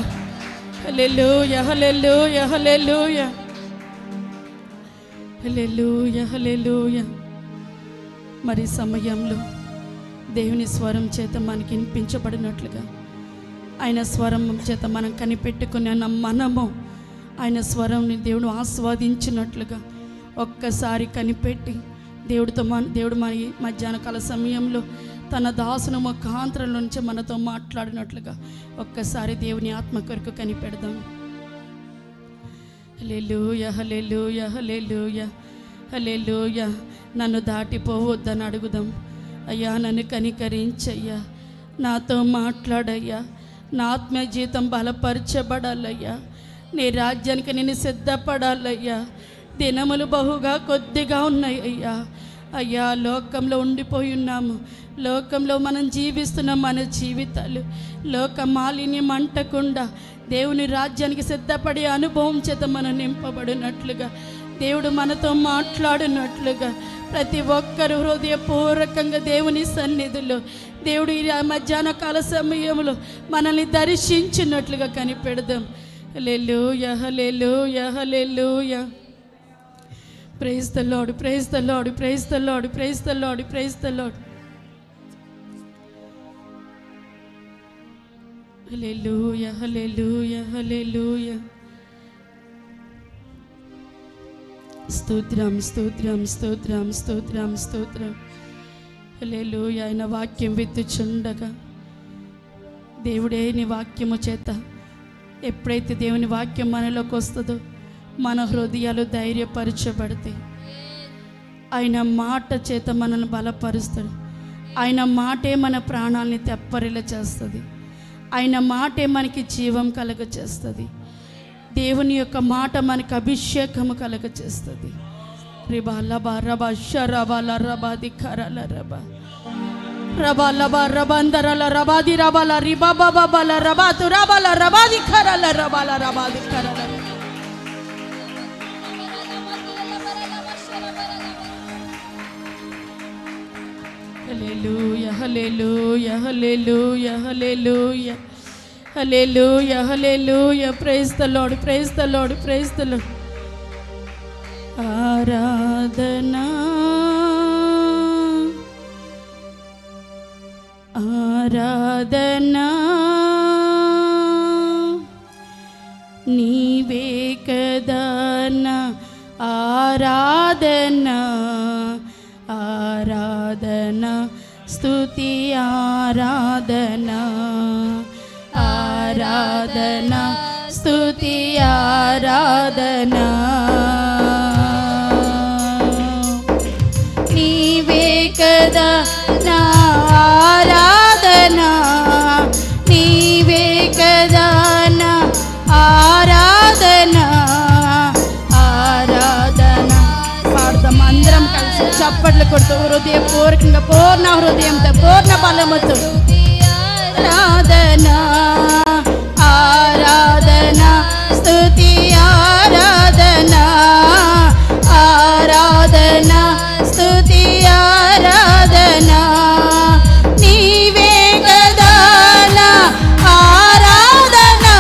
హల్లెలూయా హల్లెలూయా హల్లెలూయా హల్లెలూయా హల్లెలూయా. మరి సమయంలో దేవుని స్వరం చేత మనకి వినిపించబడినట్లుగా, ఆయన స్వరం చేత మనం కనిపెట్టుకుని మనము ఆయన స్వరంని దేవుడు ఆస్వాదించినట్లుగా ఒక్కసారి కనిపెట్టి దేవుడు మన మధ్యాహ్న కాల సమయంలో తన దాసును ముఖాంతరం నుంచి మనతో మాట్లాడినట్లుగా ఒక్కసారి దేవుని ఆత్మ కొరకు కనిపెడదాం. హల్లెలూయా హల్లెలూయా హల్లెలూయా హల్లెలూయా. నన్ను దాటిపోవద్దని అడుగుదాం. అయ్యా, నన్ను కనికరించయ్యా, నాతో మాట్లాడయ్యా, నా ఆత్మ జీవితం బలపరచబడాలయ్యా, నీ రాజ్యానికి నేను సిద్ధపడాలయ్యా. దినములు బహుగా కొద్దిగా ఉన్నాయి అయ్యా. అయ్యా, లోకంలో ఉండిపోయి ఉన్నాము. లోకంలో మనం జీవిస్తున్న మన జీవితాలు లోక మాలిన్యం అంటకుండా దేవుని రాజ్యానికి సిద్ధపడే అనుభవం చేత మనం నింపబడినట్లుగా, దేవుడు మనతో మాట్లాడినట్లుగా ప్రతి ఒక్కరు హృదయపూర్వకంగా దేవుని సన్నిధిలో దేవుడు ఈ మధ్యాహ్న కాల సమయంలో మనల్ని దర్శించినట్లుగా కనిపెడదాం. హల్లెలూయా హల్లెలూయా హల్లెలూయా. Praise the lord, praise the lord, praise the lord, praise the lord, praise the lord. హల్లెలూయా హల్లెలూయా హల్లెలూయా. స్తోత్రం స్తోత్రం స్తోత్రం స్తోత్రం స్తోత్రం. హల్లెలూయా. ఆయన వాక్యం విత్తుచుండగా దేవుడే నీ వాక్యము చేత ఎప్పుడైతే దేవుని వాక్యం మనలోకి వస్తుందో మన హృదయాలు ధైర్యపరచబడతాయి. ఆయన మాట చేత మనల్ని బలపరుస్తాడు. ఆయన మాటే మన ప్రాణాలని తెప్పరిల చేస్తుంది. ఆయన మాటే మనకి జీవం కలగ చేస్తుంది. దేవుని యొక్క మాట మనకి అభిషేకము కలగ చేస్తుంది. రిబా లబా రబా షరబాల రబాది కరల రబా రబా లబా రబందరల రబాది రబాల రిబా బాబాల రబాతు రబాల రబాది కరల రబాల రబాది కరల. హల్లెలూయా హల్లెలూయా హల్లెలూయా హల్లెలూయా హల్లెలూయా హల్లెలూయా. Praise the lord, praise the lord, praise the lord. ఆరాధనా ఆరాధనా నీవే కదా నా ఆరాధనా ఆరాధనా స్తుతి ఆరాధనా ఆరాధనా స్తుతి ఆరాధనా నీవే కదా నా ఆరాధనా నీవే కదా నా ఆరాధనా ఆరాధనా. పాడదాం అందరం కలిసి చప్పట్లు కొడుతూ హృదయపూర్వకంగా పూర్ణ హృదయంతో పూర్ణ బలముతో ఆరాధనా ఆరాధనా స్తుతి ఆరాధనా ఆరాధనా స్తుతి ఆరాధనా నీవే కదా నా ఆరాధనా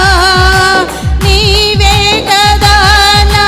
నీవే కదా నా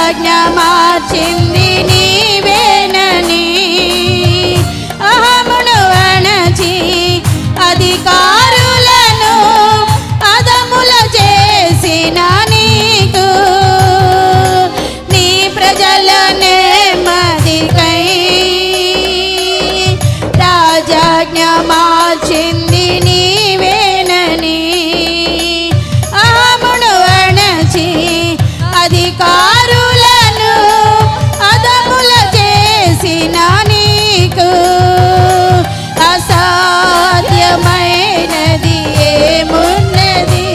రాజాజ్ఞ మార్చింది నీవేనని అహమును అణచి అధికారులను అదముల చేసిన నీకు నీ ప్రజల నెమ్మదికై రాజాజ్ఞ మార్చింది నీవేనని అహమును అణచి అధికారులను అదముల చేసిన నీకు అసాధ్యమైనది ఏమున్నది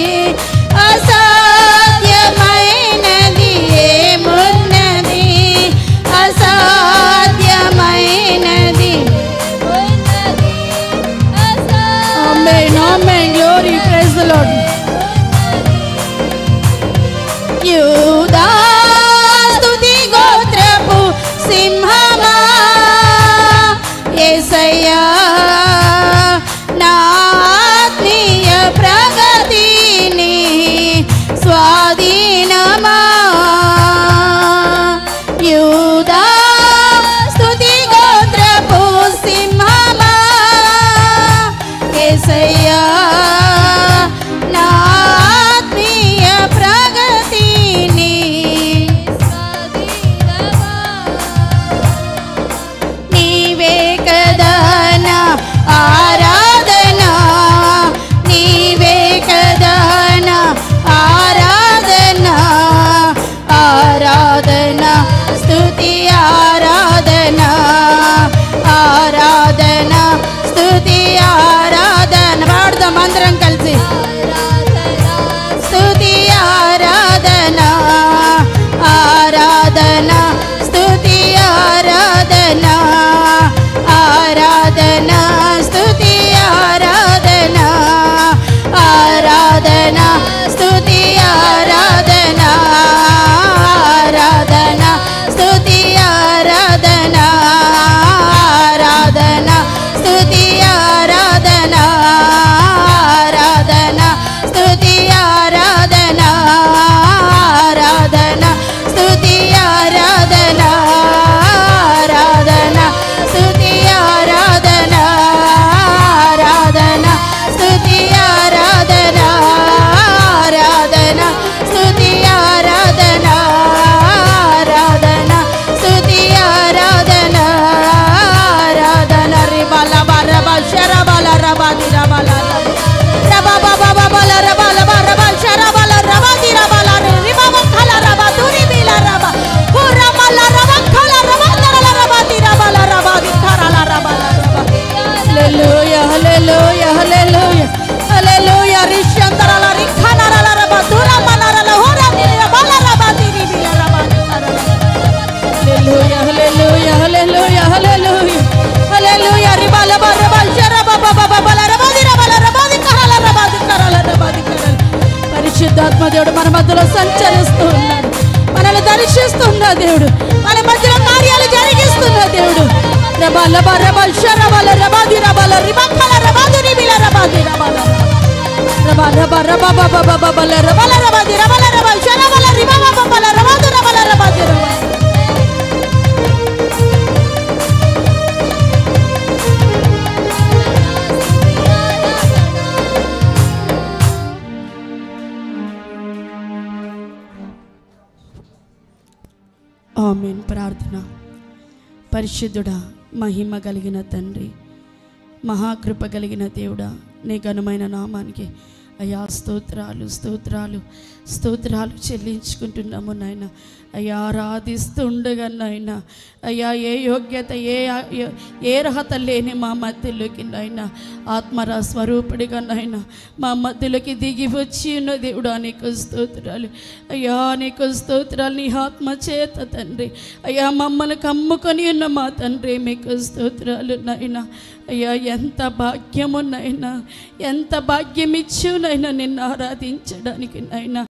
అసాధ్యమైనది ఏమున్నది అసాధ్యమైనది ఆమేన్ ఆమేన్ గ్లోరీ ప్రైజ్ ది లార్డ్ యూదా స్తుతి గోత్రపు సింహమా యేసయ్యా నా ఆత్మీయ ప్రగతిని స్వాధీనమా యూదా స్తుతి గోత్రపు సింహమా యేసయ్యా నా ఆత్మీయ ప్రగతిని నీవే కదా నా ఆరాధన నీవే కదా నా ఆరాధన ఆరాధన స్తుతి ఆరాధన ఆరాధన స్తుతి ఆరాధన పాడదాం అందరం కలిసి స్తుతి ఆరాధన ఆరాధన స్తుతి ఆరాధన ఆరాధన స్తుతి ఆరాధన ఆరాధన స్తుతి ఆరాధన ఆరాధన స్తుతి ఆరాధన ఆరాధన స్తుతి ఆరాధన ఆరాధన స్తుతి ఆరాధన ఆరాధన స్తుతి ఆరాధన ఆరాధన స్తుతి ఆరాధన ఆరాధన స్తుతి ఆరాధన ఆరాధన స్తుతి ఆరాధన ఆరాధన స్తుతి ఆరాధన ఆరాధన రిబల బరబ శరబల రబది రబల రబ బబ బబల రబల బరబ శరబల రబది రబల రిబవ ఖల రబ దురి బిల రబ పురమల రబ ఖల రబ దరల రబది రబల రబది ఖరల రబల హల్లెలూయా హల్లెలూయా హల్లెలూయా హల్లెలూయా రిషందరల రిఖనరల రబ దురమనరల హోరది రబల రబది బిల రబది హల్లెలూయా హల్లెలూయా హల్లెలూయా హల్లెలూయా హల్లెలూయా రిబల బరబ శరబ బబ బబల రబది రబల రబది ఖరల రబది ఖరల రబది ఖరల పరిశుద్ధాత్మ దేవుడు మన మధ్యలో సంచరిస్తూ ఉన్నాడు మనల్ని దర్శిస్తున్న దేవుడు మన మధ్యలో కార్యాలు జరిగిస్తున్న దేవుడు రబల బరబ శరబల రబది రబల రిబఖల రబది రిబిల రబది రబల రబల రబ బబ బబ బబల రబల రబది రబల రబ శరబల రిబవ బబల రబదు రబల రబది రబ ఆమేన్ ప్రార్థన పరిశుద్ధుడా మహిమ కలిగిన తండ్రి మహాకృప కలిగిన దేవుడా నీ ఘనమైన నామానికి అయ్యా స్తోత్రాలు స్తోత్రాలు స్తోత్రాలు చెల్లించుకుంటున్నాము నాయన అయ్యా ఆరాధిస్తుండగా నాయన అయ్యా ఏ యోగ్యత ఏ అర్హత లేని మా మధ్యలోకి నాయన ఆత్మరా స్వరూపుడిగా నాయన మా మధ్యలోకి దిగి వచ్చి ఉన్న దేవుడా నీకు స్తోత్రాలు అయ్యా నీకు స్తోత్రాలు నీ ఆత్మ చేత తండ్రి అయ్యా మమ్మల్ని కమ్ముకొని ఉన్న మా తండ్రి మీకు స్తోత్రాలు నాయన అయ్యా ఎంత భాగ్యము నాయన ఎంత భాగ్యం ఇచ్చు నాయన నిన్ను ఆరాధించడానికి నాయన